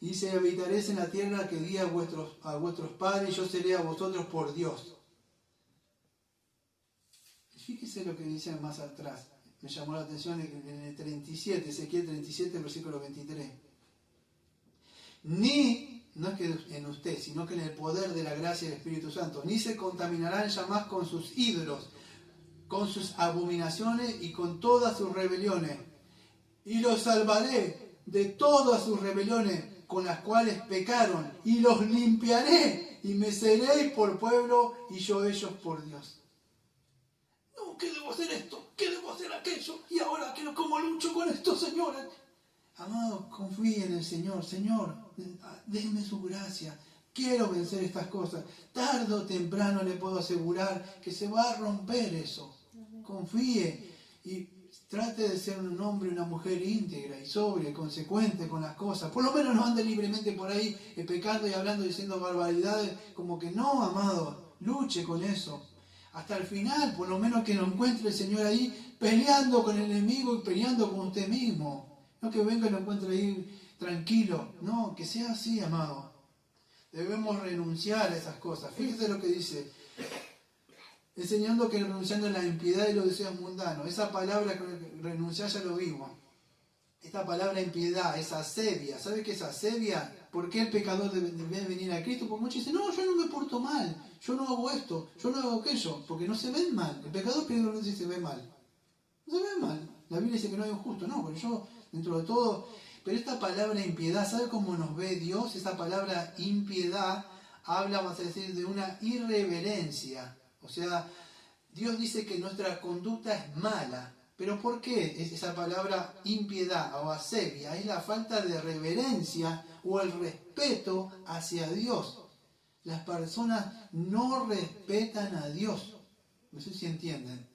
Y dice, habitaréis en la tierra que di a vuestros padres, y yo seré a vosotros por Dios. Fíjese lo que dice más atrás. Me llamó la atención en el 37, Ezequiel 37, versículo 23. No es que en usted, sino que en el poder de la gracia del Espíritu Santo. Ni se contaminarán ya más con sus ídolos, con sus abominaciones y con todas sus rebeliones. Y los salvaré de todas sus rebeliones con las cuales pecaron, y los limpiaré, y me seréis por pueblo, y yo ellos por Dios. No, ¿qué debo hacer esto? ¿Qué debo hacer aquello? Y ahora, ¿cómo lucho con esto, Señor? Amado, confíe en el Señor. Señor, déme su gracia. Quiero vencer estas cosas. Tarde o temprano le puedo asegurar que se va a romper eso. Confíe y trate de ser un hombre y una mujer íntegra y sobria y consecuente con las cosas. Por lo menos no ande libremente por ahí pecando y hablando, diciendo barbaridades. Como que no, amado, luche con eso. Hasta el final, por lo menos que lo encuentre el Señor ahí peleando con el enemigo y peleando con usted mismo. No que venga y lo encuentre ahí tranquilo. No, que sea así, amado. Debemos renunciar a esas cosas. Fíjese lo que dice. Enseñando que renunciando a la impiedad y los deseos mundanos. Esa palabra que renunciar ya lo vimos. Esta palabra impiedad es asevia. ¿Sabe qué es asevia? ¿Por qué el pecador debe venir a Cristo? Porque muchos dicen, no, yo no me porto mal. Yo no hago esto. Yo no hago aquello. Porque no se ven mal. El pecador primero no dice se ve mal. No se ve mal. La Biblia dice que no hay un justo. No, pero yo, dentro de todo... Pero esta palabra impiedad, ¿sabe cómo nos ve Dios? Esa palabra impiedad habla, vamos a decir, de una irreverencia. O sea, Dios dice que nuestra conducta es mala. ¿Pero por qué es esa palabra impiedad o asevia? Es la falta de reverencia o el respeto hacia Dios. Las personas no respetan a Dios. No sé si entienden.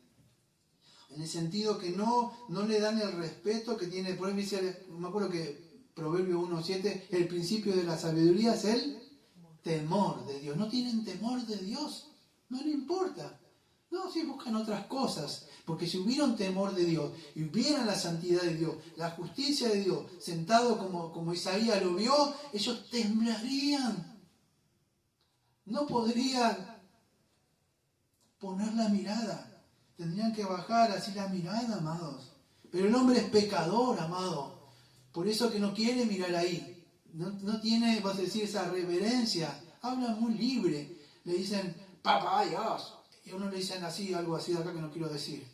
En el sentido que no le dan el respeto que tiene. Por ejemplo, me acuerdo que Proverbio 1:7, el principio de la sabiduría es el temor de Dios. No tienen temor de Dios, no le importa. No, sí buscan otras cosas. Porque si hubiera un temor de Dios, y hubiera la santidad de Dios, la justicia de Dios, sentado como Isaías lo vio, ellos temblarían. No podrían poner la mirada. Tendrían que bajar así la mirada, amados. Pero el hombre es pecador, amado. Por eso que no quiere mirar ahí. No tiene, vas a decir, esa reverencia. Habla muy libre. Le dicen, papá, Dios. Y a uno le dicen así, algo así de acá que no quiero decir.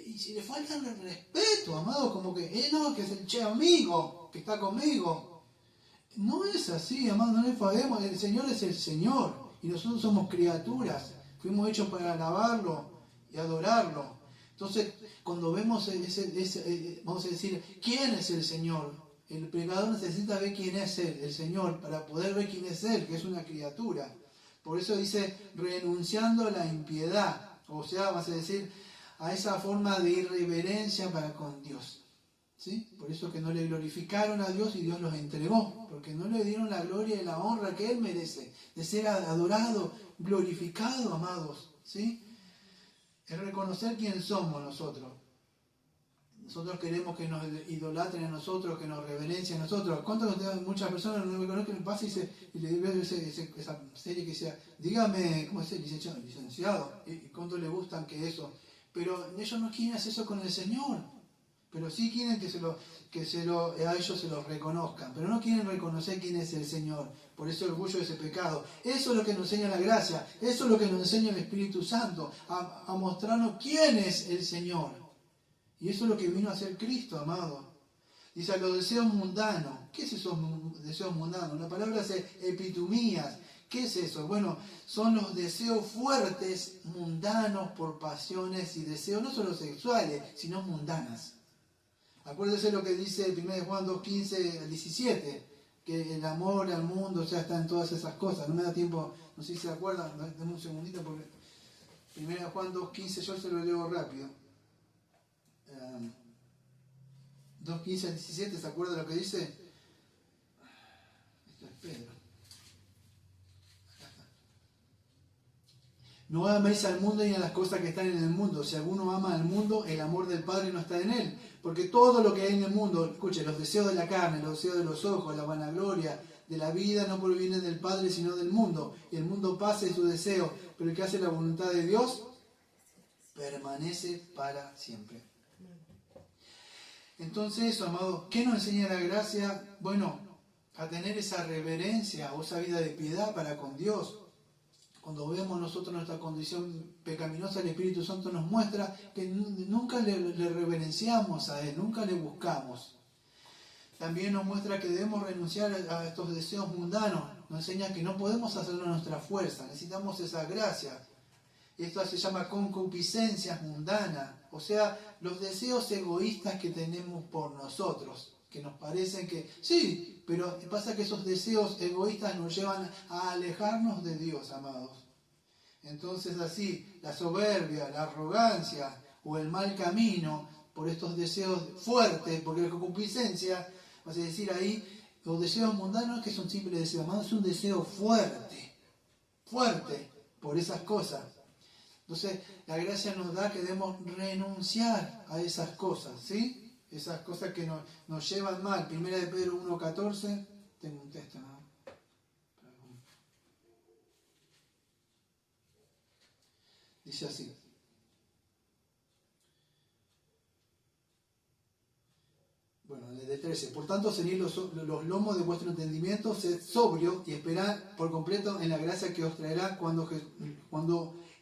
Y si le faltan el respeto, amado, como que, no, que es el che amigo, que está conmigo. No es así, amado, no le enfademos. El Señor es el Señor. Y nosotros somos criaturas. Fuimos hechos para alabarlo y adorarlo. Entonces, cuando vemos vamos a decir, ¿quién es el Señor? El pecador necesita ver quién es Él, el Señor, para poder ver quién es Él, que es una criatura. Por eso dice, renunciando a la impiedad. O sea, vas a decir, a esa forma de irreverencia para con Dios. ¿Sí? Por eso que no le glorificaron a Dios y Dios los entregó. Porque no le dieron la gloria y la honra que Él merece. De ser adorado, glorificado, amados. ¿Sí? Es reconocer quién somos nosotros. Nosotros queremos que nos idolatren a nosotros, que nos reverencien a nosotros. Muchas personas no me conocen, pasa y le digo esa serie que decía, dígame, ¿cómo es el licenciado? ¿Y cuánto le gustan que eso? Pero ellos no quieren hacer eso con el Señor. Pero sí quieren que a ellos se los reconozcan. Pero no quieren reconocer quién es el Señor. Por eso el orgullo de ese pecado. Eso es lo que nos enseña la gracia. Eso es lo que nos enseña el Espíritu Santo. A mostrarnos quién es el Señor. Y eso es lo que vino a hacer Cristo, amado. Dice, los deseos mundanos. ¿Qué es esos deseos mundanos? La palabra es epitumías. ¿Qué es eso? Bueno, son los deseos fuertes, mundanos, por pasiones y deseos, no solo sexuales, sino mundanas. Acuérdese lo que dice 1 Juan 2:15 al 17, que el amor al mundo ya está en todas esas cosas. No me da tiempo, no sé si se acuerdan, dame un segundito porque 1 Juan 2:15 yo se lo leo rápido. 2:15 al 17, ¿se acuerda lo que dice? Esto es Pedro. Acá está. No améis al mundo ni a las cosas que están en el mundo. Si alguno ama al mundo, el amor del Padre no está en él. Porque todo lo que hay en el mundo, escuche, los deseos de la carne, los deseos de los ojos, la vanagloria de la vida no provienen del Padre sino del mundo. Y el mundo pasa y su deseo, pero el que hace la voluntad de Dios permanece para siempre. Entonces eso, amado, ¿qué nos enseña la gracia? Bueno, a tener esa reverencia o esa vida de piedad para con Dios. Cuando vemos nosotros nuestra condición pecaminosa, el Espíritu Santo nos muestra que nunca le reverenciamos a Él, nunca le buscamos. También nos muestra que debemos renunciar a estos deseos mundanos. Nos enseña que no podemos hacerlo a nuestra fuerza, necesitamos esa gracia. Esto se llama concupiscencias mundanas, o sea, los deseos egoístas que tenemos por nosotros, que nos parecen que sí, pero pasa que esos deseos egoístas nos llevan a alejarnos de Dios, amados. Entonces así, la soberbia, la arrogancia o el mal camino por estos deseos fuertes, porque la concupiscencia, vas a decir ahí, los deseos mundanos que son simples deseos, amados, es un deseo fuerte por esas cosas. Entonces, la gracia nos da que debemos renunciar a esas cosas, ¿sí? Esas cosas que nos llevan mal. 1 de Pedro 1:14, tengo un texto, ¿no? Dice así. Bueno, desde 13. Por tanto, ceñid los lomos de vuestro entendimiento, sed sobrios y esperad por completo en la gracia que os traerá cuando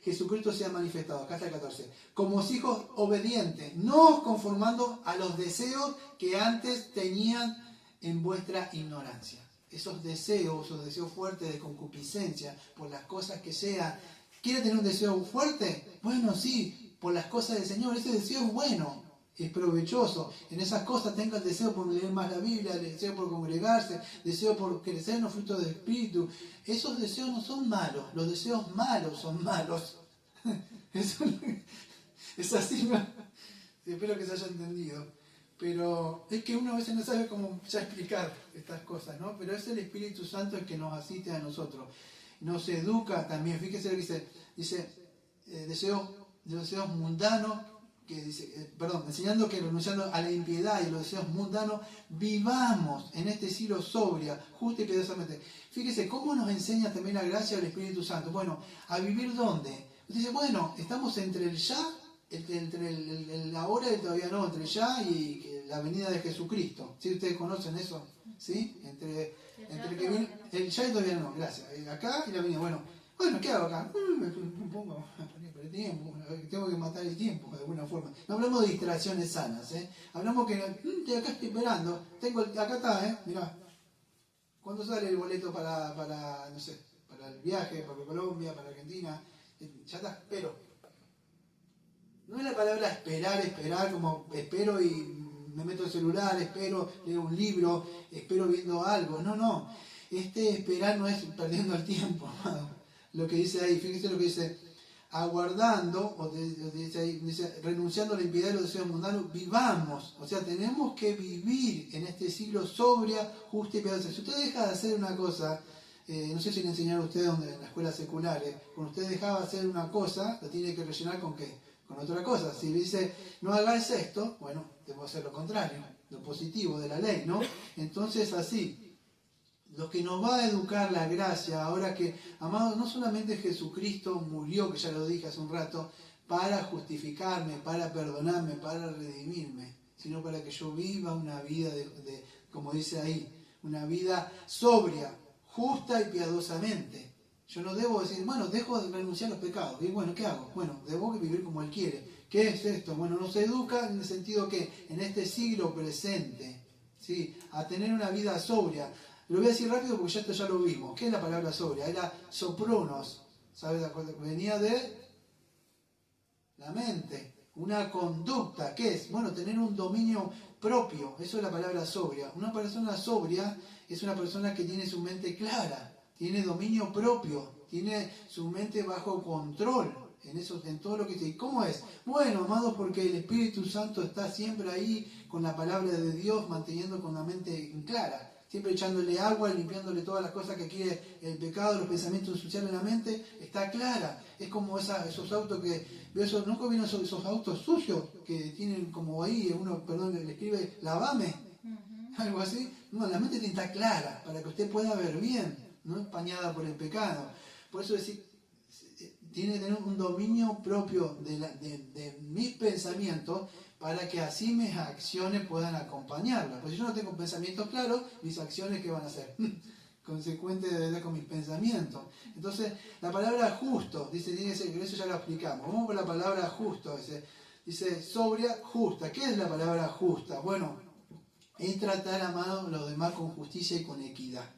Jesucristo sea manifestado. Acá está el 14. Como hijos obedientes, no os conformando a los deseos que antes tenían en vuestra ignorancia. Esos deseos fuertes de concupiscencia por las cosas que sean. ¿Quiere tener un deseo fuerte? Bueno, sí, por las cosas del Señor. Ese deseo es bueno, es provechoso. En esas cosas tenga el deseo por leer más la Biblia, el deseo por congregarse, deseo por crecer en los frutos del Espíritu. Esos deseos no son malos, los deseos malos son malos. Es así, ¿no? Espero que se haya entendido. Pero es que uno a veces no sabe cómo ya explicar estas cosas, ¿no? Pero es el Espíritu Santo el que nos asiste a nosotros. Nos educa también. Fíjese lo que dice deseos mundanos, que dice, enseñando que renunciando a la impiedad y los deseos mundanos, vivamos en este siglo sobria, justa y piadosamente. Fíjese cómo nos enseña también la gracia del Espíritu Santo. Bueno, ¿a vivir dónde? Usted dice, bueno, estamos entre el ya, entre el ahora y el todavía no, entre el ya y la venida de Jesucristo. ¿Sí? ¿Ustedes conocen eso? ¿Sí? Entre que viene, el ya y todavía no, gracias. Acá y la venida. Bueno, ¿qué hago acá? Me pongo a poner tiempo, tengo que matar el tiempo de alguna forma. No hablamos de distracciones sanas, hablamos que acá estoy esperando, acá está, mirá. ¿Cuándo sale el boleto para no sé, para el viaje, para Colombia, para Argentina? Ya está, espero. No es la palabra esperar, como espero y me meto el celular, espero, leo un libro, espero viendo algo. No. Esperar no es perdiendo el tiempo, amado. Lo que dice ahí, fíjese lo que dice, aguardando, dice, renunciando a la impiedad y los deseos mundanos, vivamos. O sea, tenemos que vivir en este siglo sobria, justa y piadosa. Si usted deja de hacer una cosa, no sé si le enseñaron a ustedes en las escuelas seculares, cuando usted dejaba de hacer una cosa, la tiene que rellenar ¿con qué? Con otra cosa. Si dice, no hagáis esto, bueno, debo hacer lo contrario, lo positivo de la ley, ¿no? Entonces, así. Lo que nos va a educar la gracia, ahora que, amado, no solamente Jesucristo murió, que ya lo dije hace un rato, para justificarme, para perdonarme, para redimirme, sino para que yo viva una vida como dice ahí, una vida sobria, justa y piadosamente. Yo no debo decir, bueno, dejo de renunciar a los pecados. Y bueno, ¿qué hago? Bueno, debo vivir como Él quiere. ¿Qué es esto? Bueno, nos educa en el sentido que en este siglo presente, ¿sí? A tener una vida sobria. Lo voy a decir rápido porque esto ya lo vimos. ¿Qué es la palabra sobria? Era sopronos. ¿Sabes? Venía de la mente. Una conducta. ¿Qué es? Bueno, tener un dominio propio. Eso es la palabra sobria. Una persona sobria es una persona que tiene su mente clara. Tiene dominio propio. Tiene su mente bajo control. En todo lo que dice. ¿Y cómo es? Bueno, amados, porque el Espíritu Santo está siempre ahí con la palabra de Dios, manteniendo con la mente clara. Siempre echándole agua, limpiándole todas las cosas que quiere el pecado, los pensamientos ensuciados en la mente, está clara. Es como esos autos que veo, ¿nunca vieron esos autos sucios que tienen como ahí, uno, le escribe, lavame, algo así? No, la mente está clara, para que usted pueda ver bien, no empañada por el pecado. Por eso tiene que tener un dominio propio de mis pensamientos, para que así mis acciones puedan acompañarla. Pues si yo no tengo pensamientos claros, mis acciones ¿qué van a ser? Consecuentes con mis pensamientos. Entonces, la palabra justo, dice, eso ya lo explicamos. Vamos por la palabra justo, dice sobria, justa. ¿Qué es la palabra justa? Bueno, es tratar, amado, los demás con justicia y con equidad.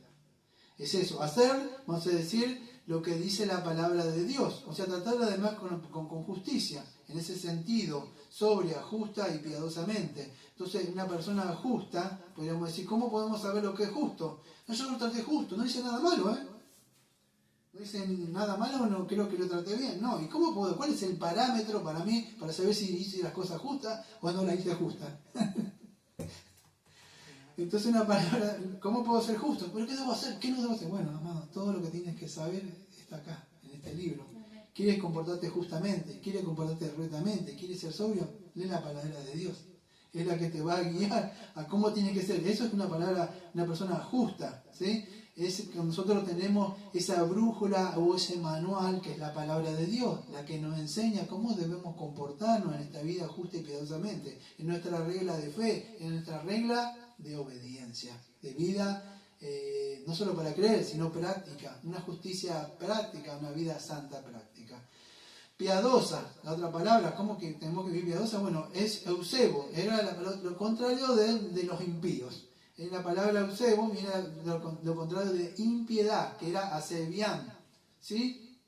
Es eso, hacer, vamos a decir, lo que dice la palabra de Dios. O sea, tratar a los demás con justicia. En ese sentido, sobria, justa y piadosamente. Entonces, una persona justa, podríamos decir, ¿cómo podemos saber lo que es justo? No, yo lo traté justo, no hice nada malo, No hice nada malo, no creo que lo traté bien. No, ¿y cómo puedo? ¿Cuál es el parámetro para mí para saber si hice las cosas justas o no las hice justas? Entonces una palabra, ¿cómo puedo ser justo? ¿Pero qué debo hacer? ¿Qué no debo hacer? Bueno, amado, todo lo que tienes que saber está acá, en este libro. ¿Quieres comportarte justamente? ¿Quieres comportarte rectamente? ¿Quieres ser sobrio? Lee la palabra de Dios. Es la que te va a guiar a cómo tiene que ser. Eso es una persona justa, ¿sí? Es que nosotros tenemos esa brújula o ese manual que es la palabra de Dios, la que nos enseña cómo debemos comportarnos en esta vida justa y piadosamente, en nuestra regla de fe, en nuestra regla de obediencia, de vida, no solo para creer, sino práctica, una justicia práctica, una vida santa práctica. Piadosa, la otra palabra, ¿cómo que tenemos que vivir piadosa? Bueno, es eusebo, era lo contrario de los impíos. En la palabra eusebo viene lo contrario de impiedad, que era asebián, ¿sí?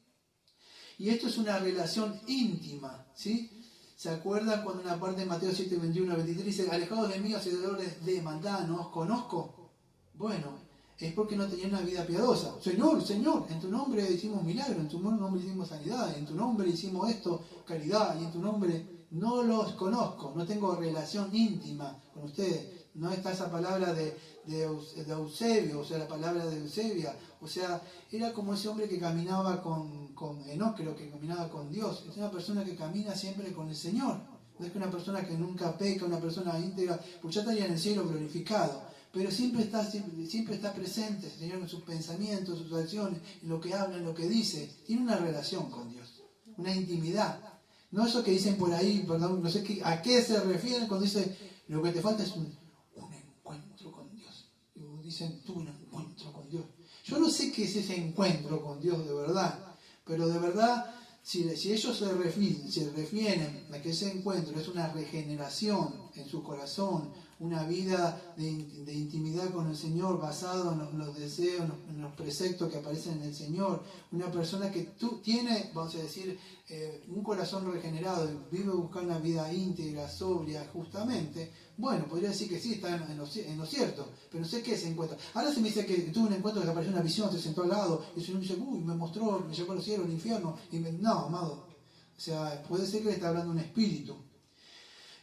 Y esto es una relación íntima, ¿sí? ¿Se acuerdan cuando una parte de Mateo 7, 21 23 dice, alejados de mí, hacedores de maldad, no os conozco? Bueno, es porque no tenían una vida piadosa. Señor, Señor, en tu nombre hicimos milagros, en tu nombre hicimos sanidad, en tu nombre hicimos esto, caridad, y en tu nombre... no los conozco, no tengo relación íntima con ustedes. No está esa palabra de Eusebio, o sea, la palabra de Eusebia. O sea, era como ese hombre que caminaba con Enoc, creo que caminaba con Dios. Es una persona que camina siempre con el Señor. No es que una persona que nunca peca, una persona íntegra, pues ya estaría en el cielo glorificado. Pero siempre está presente el Señor en sus pensamientos, sus acciones, en lo que habla, en lo que dice. Tiene una relación con Dios, una intimidad. No eso que dicen por ahí, perdón, no sé a qué se refieren cuando dice lo que te falta es un encuentro con Dios. Dicen, tuve un encuentro con Dios. Yo no sé qué es ese encuentro con Dios de verdad, pero de verdad, si ellos se refieren a que ese encuentro es una regeneración en su corazón, una vida de intimidad con el Señor basado en los deseos, en los preceptos que aparecen en el Señor, una persona que tiene, vamos a decir, un corazón regenerado y vive buscando una vida íntegra, sobria, justamente, bueno, podría decir que sí, está en lo cierto, pero no sé qué se encuentra. Ahora se me dice que tuve un encuentro, que apareció una visión, se sentó al lado, y el Señor me dice, uy, me mostró, me llevó a los cielos, al infierno, no, amado, o sea, puede ser que le está hablando un espíritu.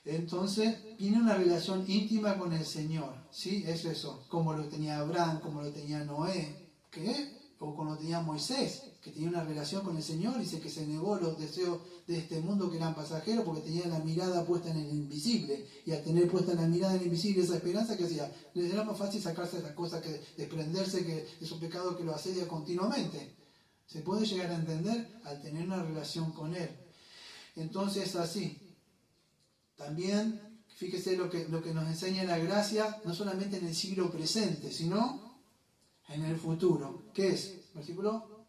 Entonces, tiene una relación íntima con el Señor, ¿sí? Es eso, como lo tenía Abraham, como lo tenía Noé, ¿qué? O como lo tenía Moisés, que tenía una relación con el Señor, dice que se negó los deseos de este mundo que eran pasajeros porque tenía la mirada puesta en el invisible, y al tener puesta la mirada en el invisible esa esperanza, que hacía, les era más fácil sacarse esas cosas, que desprenderse de esos pecados que lo asedia continuamente. Se puede llegar a entender al tener una relación con Él. Entonces, así. También, fíjese lo que nos enseña la gracia, no solamente en el siglo presente, sino en el futuro. ¿Qué es? ¿Versículo?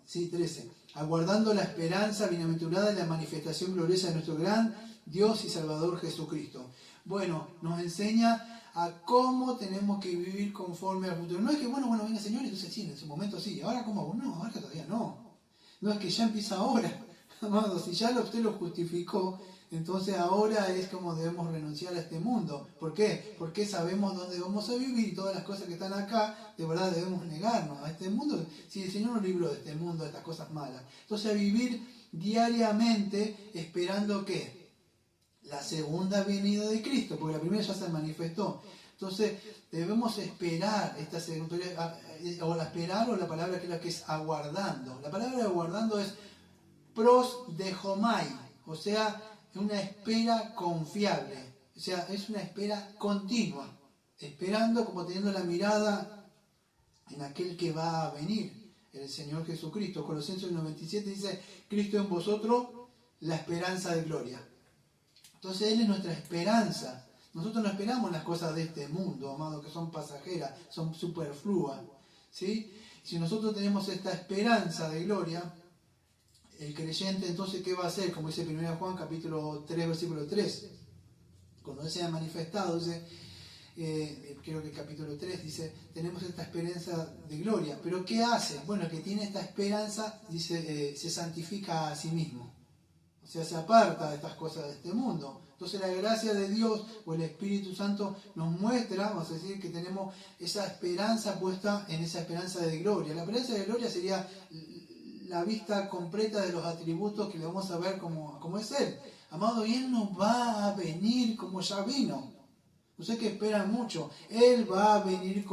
13. Aguardando la esperanza bienaventurada y la manifestación gloriosa de nuestro gran Dios y Salvador Jesucristo. Bueno, nos enseña a cómo tenemos que vivir conforme al futuro. No es que, bueno, venga Señor, entonces sí, en su momento sí. ¿Ahora cómo hago? No, ahora todavía no. No es que ya empieza ahora, amado, si ya usted lo justificó, entonces ahora es como debemos renunciar a este mundo. ¿Por qué? Porque sabemos dónde vamos a vivir y todas las cosas que están acá, de verdad debemos negarnos a este mundo. Si el Señor nos libró de este mundo, de estas cosas malas. Entonces a vivir diariamente esperando ¿qué? La segunda venida de Cristo, porque la primera ya se manifestó. Entonces debemos esperar esta segunda, o la esperar, o la palabra que es aguardando. La palabra aguardando es prosdechomai, o sea, una espera confiable, o sea, es una espera continua, esperando, como teniendo la mirada en aquel que va a venir, el Señor Jesucristo. Colosenses 1:27 dice, Cristo en vosotros, la esperanza de gloria. Entonces Él es nuestra esperanza. Nosotros no esperamos las cosas de este mundo, amado, que son pasajeras, son superfluas, ¿sí? Si nosotros tenemos esta esperanza de gloria, el creyente entonces ¿qué va a hacer? Como dice 1 Juan capítulo 3, versículo 3. Cuando Él se ha manifestado, dice, creo que el capítulo 3 dice, tenemos esta esperanza de gloria. ¿Pero qué hace? Bueno, el que tiene esta esperanza, dice, se santifica a sí mismo. O sea, se aparta de estas cosas de este mundo. Entonces la gracia de Dios o el Espíritu Santo nos muestra, vamos a decir, que tenemos esa esperanza puesta en esa esperanza de gloria. La esperanza de gloria sería la vista completa de los atributos que le vamos a ver como es Él. Amado, y Él no va a venir como ya vino. No sé que esperan mucho. Él va a venir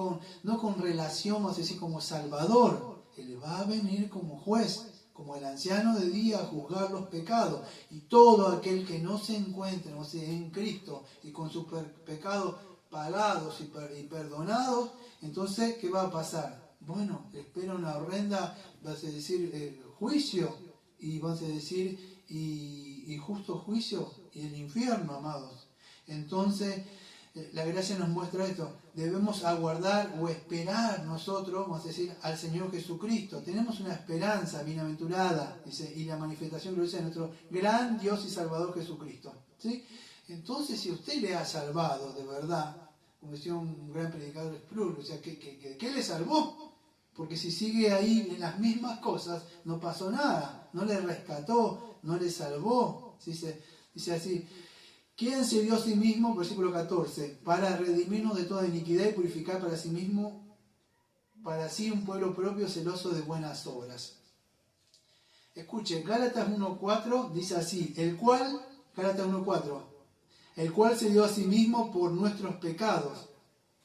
no con relación, vamos a decir, como Salvador. Él va a venir como juez, como el anciano de día, a juzgar los pecados. Y todo aquel que no se encuentre, no sé, en Cristo y con sus pecados pagados y perdonados, entonces, ¿qué va a pasar? Bueno, espera una horrenda, vas a decir, juicio, y vas a decir, y justo juicio, y el infierno, amados. Entonces, la gracia nos muestra esto. Debemos aguardar o esperar nosotros, vamos a decir, al Señor Jesucristo. Tenemos una esperanza bienaventurada, dice, y la manifestación gloriosa de nuestro gran Dios y Salvador Jesucristo. ¿Sí? Entonces, si usted le ha salvado de verdad, como decía un gran predicador Spurgeon, o sea, ¿qué le salvó? Porque si sigue ahí en las mismas cosas, no pasó nada, no le rescató, no le salvó. Dice así, ¿quién se dio a sí mismo, versículo 14, para redimirnos de toda iniquidad y purificar para sí mismo, para sí un pueblo propio celoso de buenas obras? Escuche, Gálatas 1.4 dice así, Gálatas 1.4, el cual se dio a sí mismo por nuestros pecados.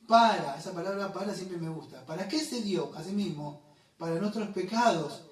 Esa palabra para siempre me gusta. ¿Para qué se dio a sí mismo? Para nuestros pecados.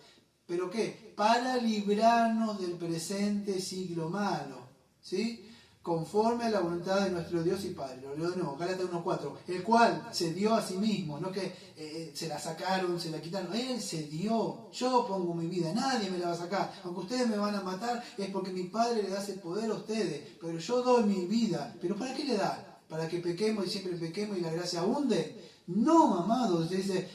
¿Pero qué? Para librarnos del presente siglo malo. ¿Sí? Conforme a la voluntad de nuestro Dios y Padre. Lo leo de nuevo, Gálatas 1.4. El cual se dio a sí mismo. No que se la sacaron, se la quitaron. Él se dio. Yo pongo mi vida. Nadie me la va a sacar. Aunque ustedes me van a matar, es porque mi Padre le da ese poder a ustedes. Pero yo doy mi vida. ¿Pero para qué le da? ¿Para que pequemos y siempre pequemos y la gracia abunde? No, amados, dice,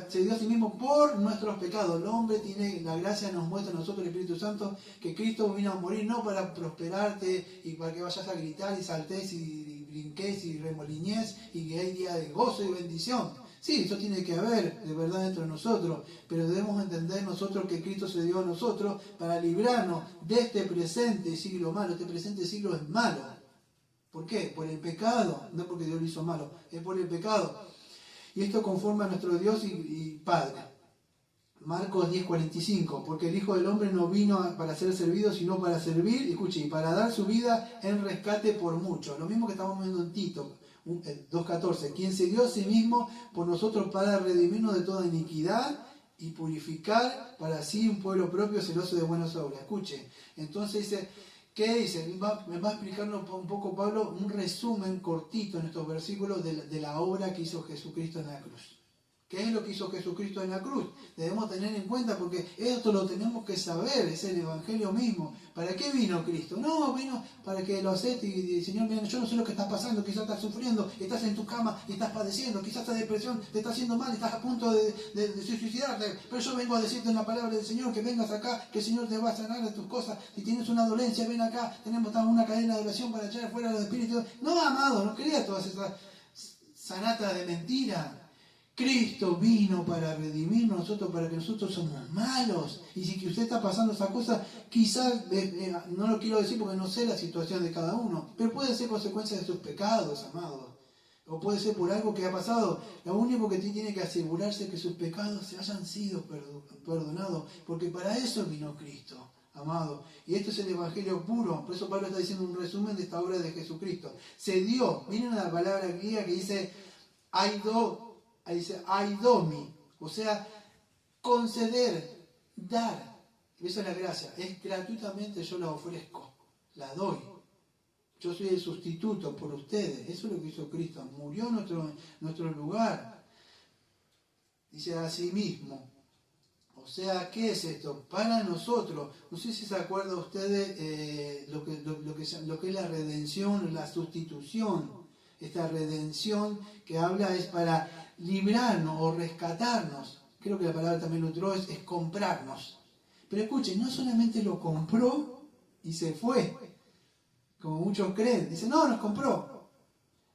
se dio a sí mismo por nuestros pecados. El hombre tiene, la gracia nos muestra a nosotros, el Espíritu Santo, que Cristo vino a morir no para prosperarte y para que vayas a gritar y saltes y brinques y remoliñes y que hay día de gozo y bendición. Sí, eso tiene que haber de verdad dentro de nosotros, pero debemos entender nosotros que Cristo se dio a nosotros para librarnos de este presente siglo malo. Este presente siglo es malo. ¿Por qué? Por el pecado, no porque Dios lo hizo malo, es por el pecado. Y esto conforma a nuestro Dios y Padre. Marcos 10:45, porque el Hijo del Hombre no vino para ser servido, sino para servir, escuche, y para dar su vida en rescate por muchos. Lo mismo que estamos viendo en Tito 2:14, quien se dio a sí mismo por nosotros para redimirnos de toda iniquidad y purificar para sí un pueblo propio celoso de buenas obras. Escuche, entonces dice, ¿qué dice? Me va a explicarnos un poco Pablo, un resumen cortito en estos versículos de la obra que hizo Jesucristo en la cruz. ¿Qué es lo que hizo Jesucristo en la cruz? Debemos tener en cuenta porque esto lo tenemos que saber, es el Evangelio mismo. ¿Para qué vino Cristo? No, vino para que lo acepte y Señor, mira, yo no sé lo que está pasando, quizás estás sufriendo, estás en tu cama y estás padeciendo, quizás esta depresión te está haciendo mal, estás a punto de suicidarte, pero yo vengo a decirte en la palabra del Señor que vengas acá, que el Señor te va a sanar de tus cosas. Si tienes una dolencia, ven acá, tenemos una cadena de oración para echar fuera los espíritus. No, amado, no creas todas esas sanatas de mentira. Cristo vino para redimirnos nosotros, para que nosotros somos malos. Y si usted está pasando esa cosa, quizás, no lo quiero decir porque no sé la situación de cada uno, pero puede ser consecuencia de sus pecados, amados. O puede ser por algo que ha pasado. Lo único que tiene que asegurarse es que sus pecados se hayan sido perdonados, porque para eso vino Cristo, amado. Y esto es el Evangelio puro. Por eso Pablo está diciendo un resumen de esta obra de Jesucristo. Se dio, miren la palabra griega que dice, ahí dice, aidomi, o sea, conceder, dar. Esa es la gracia, es gratuitamente yo la ofrezco, la doy. Yo soy el sustituto por ustedes, eso es lo que hizo Cristo, murió en nuestro lugar. Dice a sí mismo. O sea, ¿qué es esto? Para nosotros, no sé si se acuerdan ustedes lo que es la redención, la sustitución. Esta redención que habla es para librarnos o rescatarnos. Creo que la palabra también lo otro es comprarnos. Pero escuchen, no solamente lo compró y se fue, como muchos creen. Dicen, no, nos compró.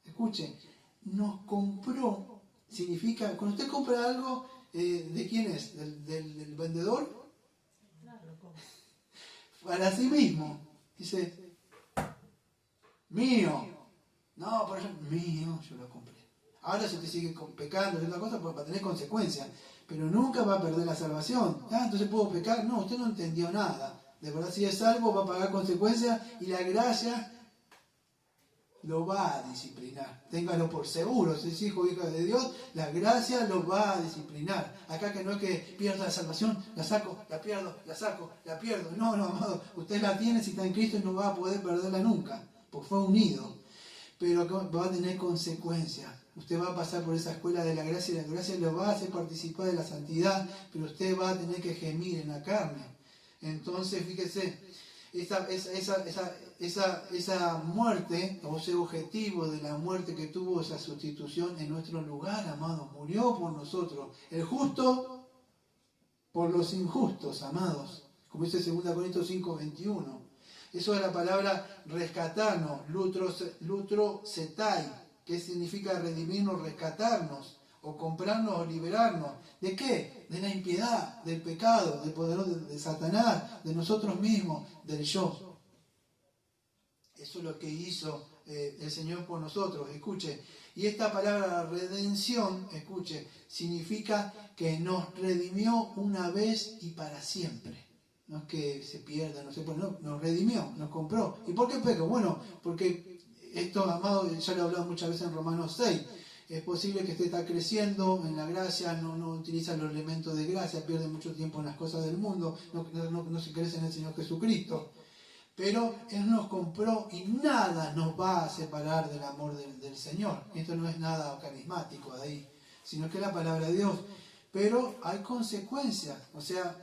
Escuchen, nos compró significa, cuando usted compra algo, ¿de quién es? ¿Del vendedor? Para sí mismo. Dice, mío. No, por ejemplo, mío, yo lo compré. Ahora si usted sigue pecando y otra cosa, pues va a tener consecuencias. Pero nunca va a perder la salvación. Entonces puedo pecar. No, usted no entendió nada. De verdad, si es salvo, va a pagar consecuencias y la gracia lo va a disciplinar. Téngalo por seguro. Si es hijo o hija de Dios, la gracia lo va a disciplinar. Acá que no es que pierda la salvación, la saco, la pierdo, la saco, la pierdo. No, no, amado. Usted la tiene si está en Cristo y no va a poder perderla nunca. Porque fue unido. Pero va a tener consecuencias. Usted va a pasar por esa escuela de la gracia y la gracia lo va a hacer participar de la santidad, pero usted va a tener que gemir en la carne. Entonces, fíjese, esa muerte, o ese objetivo de la muerte que tuvo esa sustitución en nuestro lugar, amados, murió por nosotros. El justo por los injustos, amados, como dice 2 Corintios 5:21. Eso es la palabra rescatarnos, lutrosetai, que significa redimirnos, rescatarnos, o comprarnos o liberarnos. ¿De qué? De la impiedad, del pecado, del poder de Satanás, de nosotros mismos, del yo. Eso es lo que hizo el Señor por nosotros. Escuche, y esta palabra redención, escuche, significa que nos redimió una vez y para siempre. no es que se pierda, no sé, pues no, nos redimió, nos compró. ¿Y por qué peca? Bueno, porque esto, amado, ya lo he hablado muchas veces en Romanos 6. Es posible que usted está creciendo en la gracia, no utiliza los elementos de gracia, pierde mucho tiempo en las cosas del mundo, no se crece en el Señor Jesucristo. Pero Él nos compró y nada nos va a separar del amor del Señor. Esto no es nada carismático de ahí, sino que es la palabra de Dios. Pero hay consecuencias, o sea,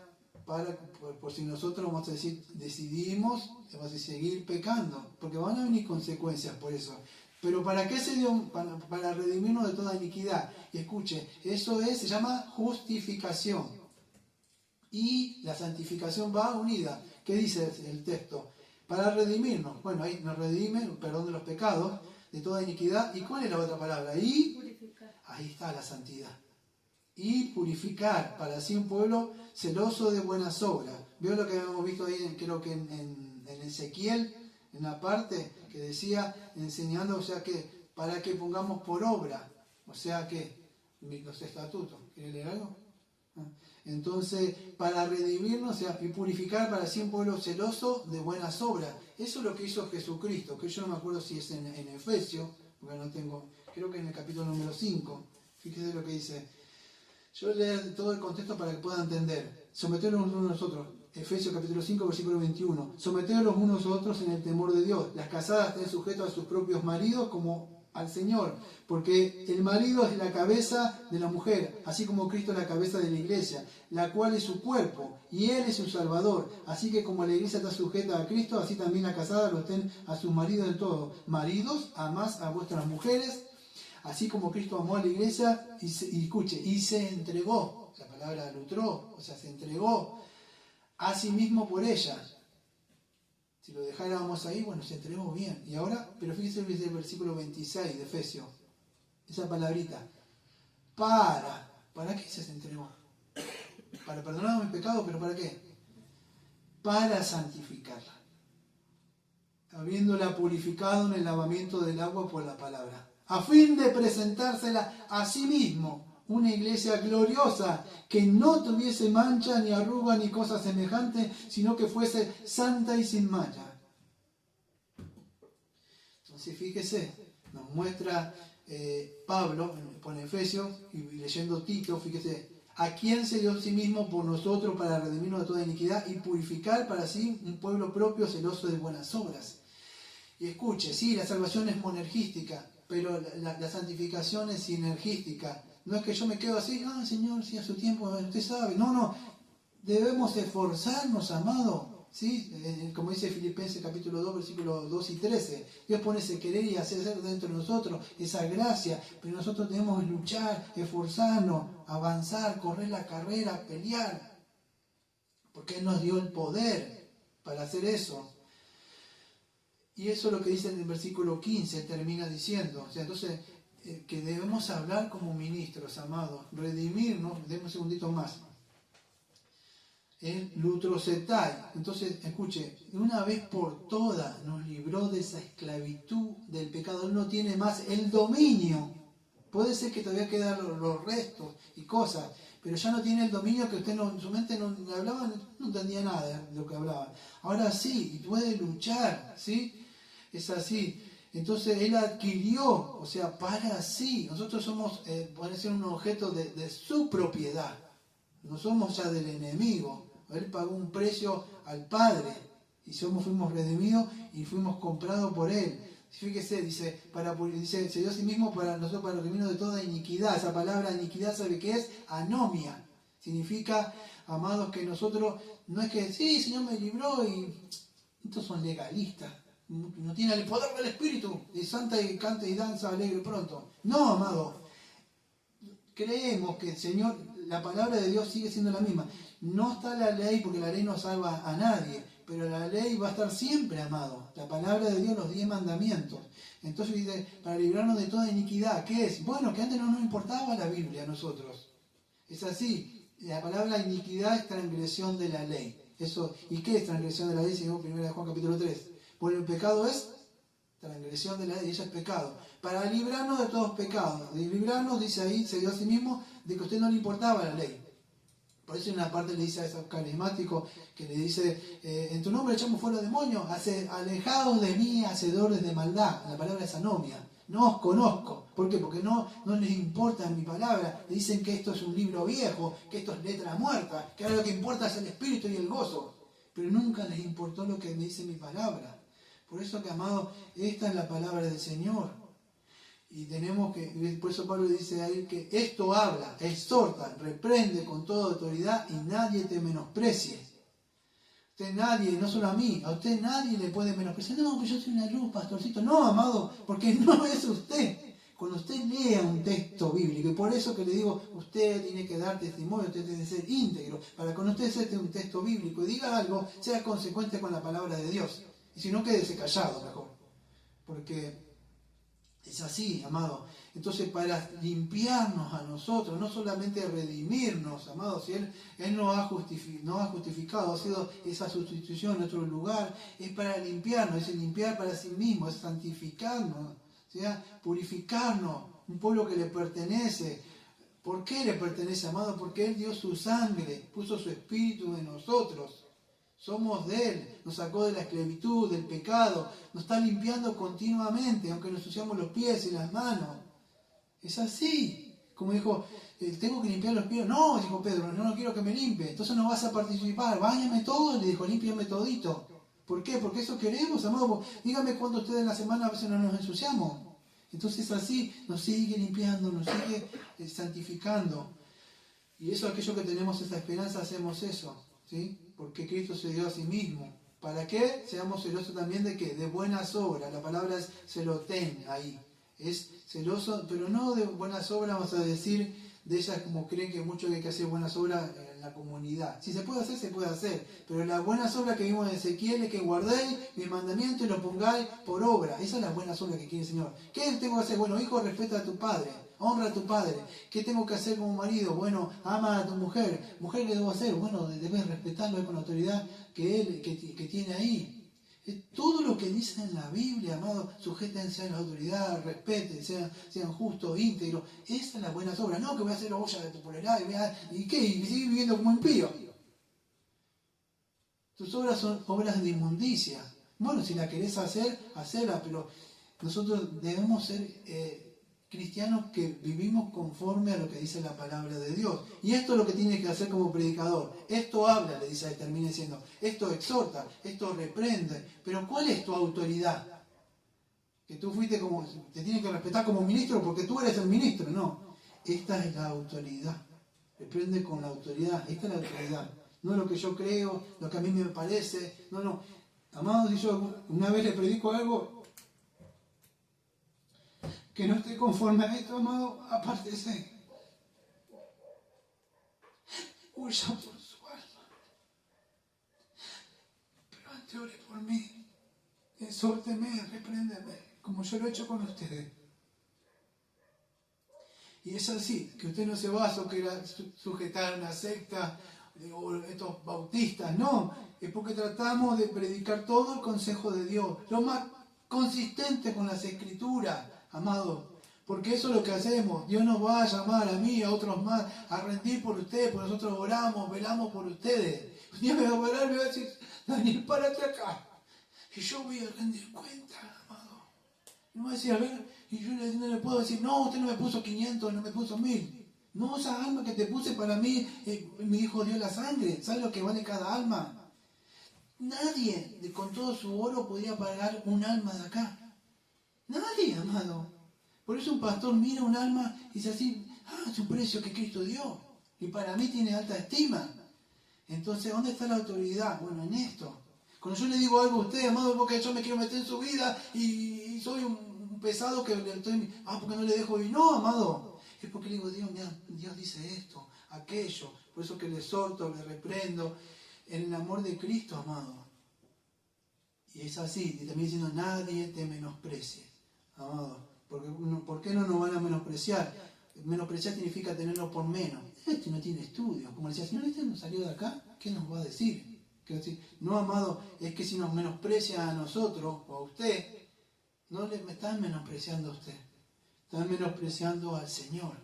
por si nosotros, vamos a decir, decidimos seguir pecando, porque van a venir consecuencias por eso. Pero ¿para qué se dio? Para redimirnos de toda iniquidad. Y escuche, eso se llama justificación. Y la santificación va unida. ¿Qué dice el texto? Para redimirnos. Bueno, ahí nos redime, perdón de los pecados, de toda iniquidad. ¿Y cuál es la otra palabra? Y Purificar. ahí está la santidad. Y purificar, para así un pueblo celoso de buenas obras. ¿Veo lo que habíamos visto ahí, creo que en Ezequiel, en la parte que decía, enseñando, o sea que, para que pongamos por obra, o sea que, los estatutos. ¿Quiere leer algo? Entonces, para redimirnos, o sea, y purificar para sí un pueblo celoso de buenas obras. Eso es lo que hizo Jesucristo, que yo no me acuerdo si es en Efesios, porque no tengo, creo que en el capítulo número 5. Fíjese lo que dice. Yo leo todo el contexto para que puedan entender. Someteros unos a los otros. Efesios capítulo 5, versículo 21. Someteros los unos a otros en el temor de Dios. Las casadas estén sujetas a sus propios maridos como al Señor, porque el marido es la cabeza de la mujer, así como Cristo es la cabeza de la iglesia, la cual es su cuerpo, y Él es su Salvador. Así que como la iglesia está sujeta a Cristo, así también las casadas lo estén a sus maridos en todo. Maridos, amás a vuestras mujeres, así como Cristo amó a la iglesia y escuche, y se entregó, la palabra lutró, o sea, se entregó a sí mismo por ella. Si lo dejáramos ahí, bueno, se entregó bien. Y ahora, pero fíjense el versículo 26 de Efesios, esa palabrita, ¿para qué se entregó? Para perdonar mis pecados, pero ¿para qué? Para santificarla, habiéndola purificado en el lavamiento del agua por la palabra, a fin de presentársela a sí mismo, una iglesia gloriosa, que no tuviese mancha, ni arruga, ni cosa semejante, sino que fuese santa y sin mancha. Entonces fíjese, nos muestra Pablo, pone Efesios, y leyendo Tito, fíjese, a quien se dio a sí mismo por nosotros para redimirnos de toda iniquidad y purificar para sí un pueblo propio celoso de buenas obras. Y escuche, sí, la salvación es monergística, pero la santificación es sinergística. No es que yo me quedo así, Señor, si a su tiempo, usted sabe. No, debemos esforzarnos, amado. ¿Sí? Como dice Filipenses capítulo 2, versículos 2 y 13. Dios pone ese querer y hacer dentro de nosotros, esa gracia, pero nosotros tenemos que luchar, esforzarnos, avanzar, correr la carrera, pelear, porque Él nos dio el poder para hacer eso. Y eso es lo que dice en el versículo 15, termina diciendo. O sea, entonces, que debemos hablar como ministros, amados, redimirnos, denme un segundito más. El lutrocetai. Entonces, escuche, una vez por todas nos libró de esa esclavitud del pecado. Él no tiene más el dominio. Puede ser que todavía quedan los restos y cosas, pero ya no tiene el dominio que usted en su mente no hablaba, no entendía nada de lo que hablaba. Ahora sí, y puede luchar, ¿sí? Es así. Entonces Él adquirió, o sea, para sí. Nosotros somos, puede ser un objeto de su propiedad. No somos ya del enemigo. Él pagó un precio al Padre y fuimos redimidos y fuimos comprados por Él. Fíjese, dice, se dio a sí mismo para nosotros, para redimirnos de toda iniquidad. Esa palabra iniquidad, ¿sabe qué es? Anomia. Significa, amados, que nosotros, no es que, sí, Señor me libró y estos son legalistas. No tiene el poder del Espíritu, de santa y canta y danza alegre pronto. No, amado. Creemos que el Señor, la palabra de Dios sigue siendo la misma. No está la ley, porque la ley no salva a nadie, pero la ley va a estar siempre, amado. La palabra de Dios, los 10 mandamientos. Entonces dice, para librarnos de toda iniquidad. ¿Qué es? Bueno, que antes no nos importaba la Biblia a nosotros. Es así. La palabra iniquidad es transgresión de la ley. Eso, ¿y qué es transgresión de la ley? Según 1 Juan capítulo 3. Bueno, el pecado es transgresión de la ley, eso es pecado. Para librarnos de todos pecados. De librarnos, dice ahí, se dio a sí mismo, de que a usted no le importaba la ley. Por eso en una parte le dice a esos carismáticos que le dice, en tu nombre echamos fuera demonios, alejaos de mí, hacedores de maldad. La palabra es anomia. No os conozco. ¿Por qué? Porque no les importa mi palabra. Le dicen que esto es un libro viejo, que esto es letra muerta, que ahora lo que importa es el espíritu y el gozo. Pero nunca les importó lo que me dice mi palabra. Por eso que, amado, esta es la palabra del Señor. Y tenemos que, por eso Pablo dice a él que esto habla, exhorta, reprende con toda autoridad y nadie te menosprecie. Usted nadie, no solo a mí, a usted nadie le puede menospreciar. No, pues yo soy una luz, pastorcito. No, amado, porque no es usted. Cuando usted lea un texto bíblico, y por eso que le digo, usted tiene que dar testimonio, usted tiene que ser íntegro, para cuando usted acepte un texto bíblico y diga algo, sea consecuente con la palabra de Dios. Y si no, quédese callado mejor. Porque es así, amado. Entonces, para limpiarnos a nosotros, no solamente redimirnos, amado, si Él nos ha justificado, ha sido esa sustitución en nuestro lugar, es para limpiarnos, es limpiar para sí mismo, es santificarnos, ¿sí? Purificarnos, un pueblo que le pertenece. ¿Por qué le pertenece, amado? Porque Él dio su sangre, puso su espíritu en nosotros. Somos de Él, nos sacó de la esclavitud, del pecado, nos está limpiando continuamente, aunque nos ensuciamos los pies y las manos. Es así. Como dijo, tengo que limpiar los pies. No, dijo Pedro, no quiero que me limpie. Entonces no vas a participar. Báñame todo, le dijo, límpiame todito. ¿Por qué? Porque eso queremos, amado. Dígame cuándo ustedes en la semana a veces no nos ensuciamos. Entonces así nos sigue limpiando, nos sigue santificando. Y eso, aquello que tenemos esa esperanza, hacemos eso. ¿Sí? Porque Cristo se dio a sí mismo. ¿Para qué? Seamos celosos también de qué? De buenas obras. La palabra es celotén ahí. Es celoso, pero no de buenas obras, vamos a decir, de ellas como creen que mucho que hay que hacer buenas obras en la comunidad. Si se puede hacer, se puede hacer. Pero las buenas obras que vimos en Ezequiel es que guardéis mis mandamientos y los pongáis por obra. Esas son las buenas obras que quiere el Señor. ¿Qué tengo que hacer? Bueno, hijo, respeta a tu padre. Honra a tu padre. ¿Qué tengo que hacer como marido? Bueno, ama a tu mujer. ¿Mujer qué debo hacer? Bueno, debes respetarlo con la autoridad que tiene ahí. Todo lo que dice en la Biblia, amado, sujétense a la autoridad, respeten, sean justos, íntegros. Esa es la buena obra. No que voy a hacer olla de popularidad y qué, y seguir viviendo como impío. Tus obras son obras de inmundicia. Bueno, si la querés hacer, hacela, pero nosotros debemos ser cristianos que vivimos conforme a lo que dice la palabra de Dios. Y esto es lo que tienes que hacer como predicador. Esto habla, le dice, termina diciendo. Esto exhorta, esto reprende. Pero ¿cuál es tu autoridad? Que tú fuiste como, te tienes que respetar como ministro porque tú eres el ministro. No, esta es la autoridad. Reprende con la autoridad. Esta es la autoridad. No lo que yo creo, lo que a mí me parece. No. Amados, si yo una vez le predico algo que no esté conforme a esto, amado, apártese. Huya por su alma. Pero antes ore por mí. Exhórteme, repréndeme, como yo lo he hecho con ustedes. Y es así, que usted no se va a sujetar a una secta o estos bautistas, no. Es porque tratamos de predicar todo el consejo de Dios, lo más consistente con las escrituras. Amado, porque eso es lo que hacemos. Dios nos va a llamar a mí, a otros más, a rendir por ustedes, porque nosotros oramos, velamos por ustedes. Un día me va a parar y me va a decir, Daniel, párate acá. Y yo voy a rendir cuenta, amado. Y me va a decir, a ver, y yo no le puedo decir, no, usted no me puso 500, no me puso 1000. No, esa alma que te puse para mí, mi hijo dio la sangre. ¿Sabes lo que vale cada alma? Nadie con todo su oro podía pagar un alma de acá. Nadie, amado. Por eso un pastor mira un alma y dice así, es un precio que Cristo dio. Y para mí tiene alta estima. Entonces, ¿dónde está la autoridad? Bueno, en esto. Cuando yo le digo algo a usted, amado, porque yo me quiero meter en su vida y soy un pesado que le estoy... porque no le dejo vivir. No, amado. Es porque le digo, Dios dice esto, aquello. Por eso que le exhorto, le reprendo. En el amor de Cristo, amado. Y es así. Y también diciendo, nadie te menosprecie. Amado, ¿por qué no nos van a menospreciar? Menospreciar significa tenerlo por menos. Este no tiene estudios. Como decía, si no, este no salió de acá, ¿qué nos va a decir? No, amado, es que si nos menosprecia a nosotros o a usted, no me están menospreciando a usted. Están menospreciando al Señor.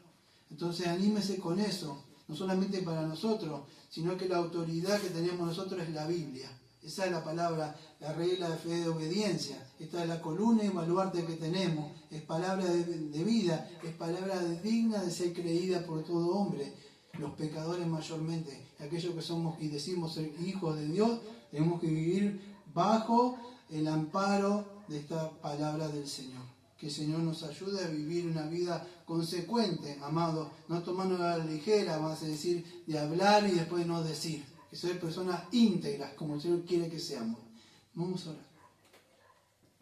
Entonces anímese con eso. no solamente para nosotros, sino que la autoridad que tenemos nosotros es la Biblia. Esa es la palabra, la regla de fe de obediencia. Esta es la columna y baluarte que tenemos. Es palabra de vida, es palabra digna de ser creída por todo hombre. Los pecadores mayormente, aquellos que somos y decimos ser hijos de Dios, tenemos que vivir bajo el amparo de esta palabra del Señor. Que el Señor nos ayude a vivir una vida consecuente, amados, no tomarnos a la ligera, vamos a decir, de hablar y después no decir. Que ser personas íntegras, como el Señor quiere que seamos. Vamos a orar.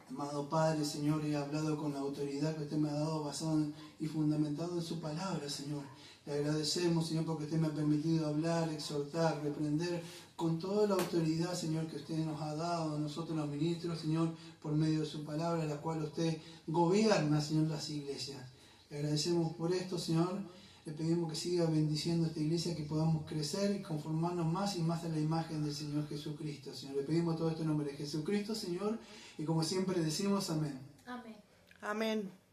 Amado Padre, Señor, he hablado con la autoridad que usted me ha dado, basado y fundamentado en su palabra, Señor. Le agradecemos, Señor, porque usted me ha permitido hablar, exhortar, reprender con toda la autoridad, Señor, que usted nos ha dado a nosotros los ministros, Señor, por medio de su palabra, la cual usted gobierna, Señor, las iglesias. Le agradecemos por esto, Señor. Le pedimos que siga bendiciendo esta iglesia, que podamos crecer y conformarnos más y más a la imagen del Señor Jesucristo, Señor. Le pedimos todo esto en nombre de Jesucristo, Señor, y como siempre decimos, amén. Amén. Amén.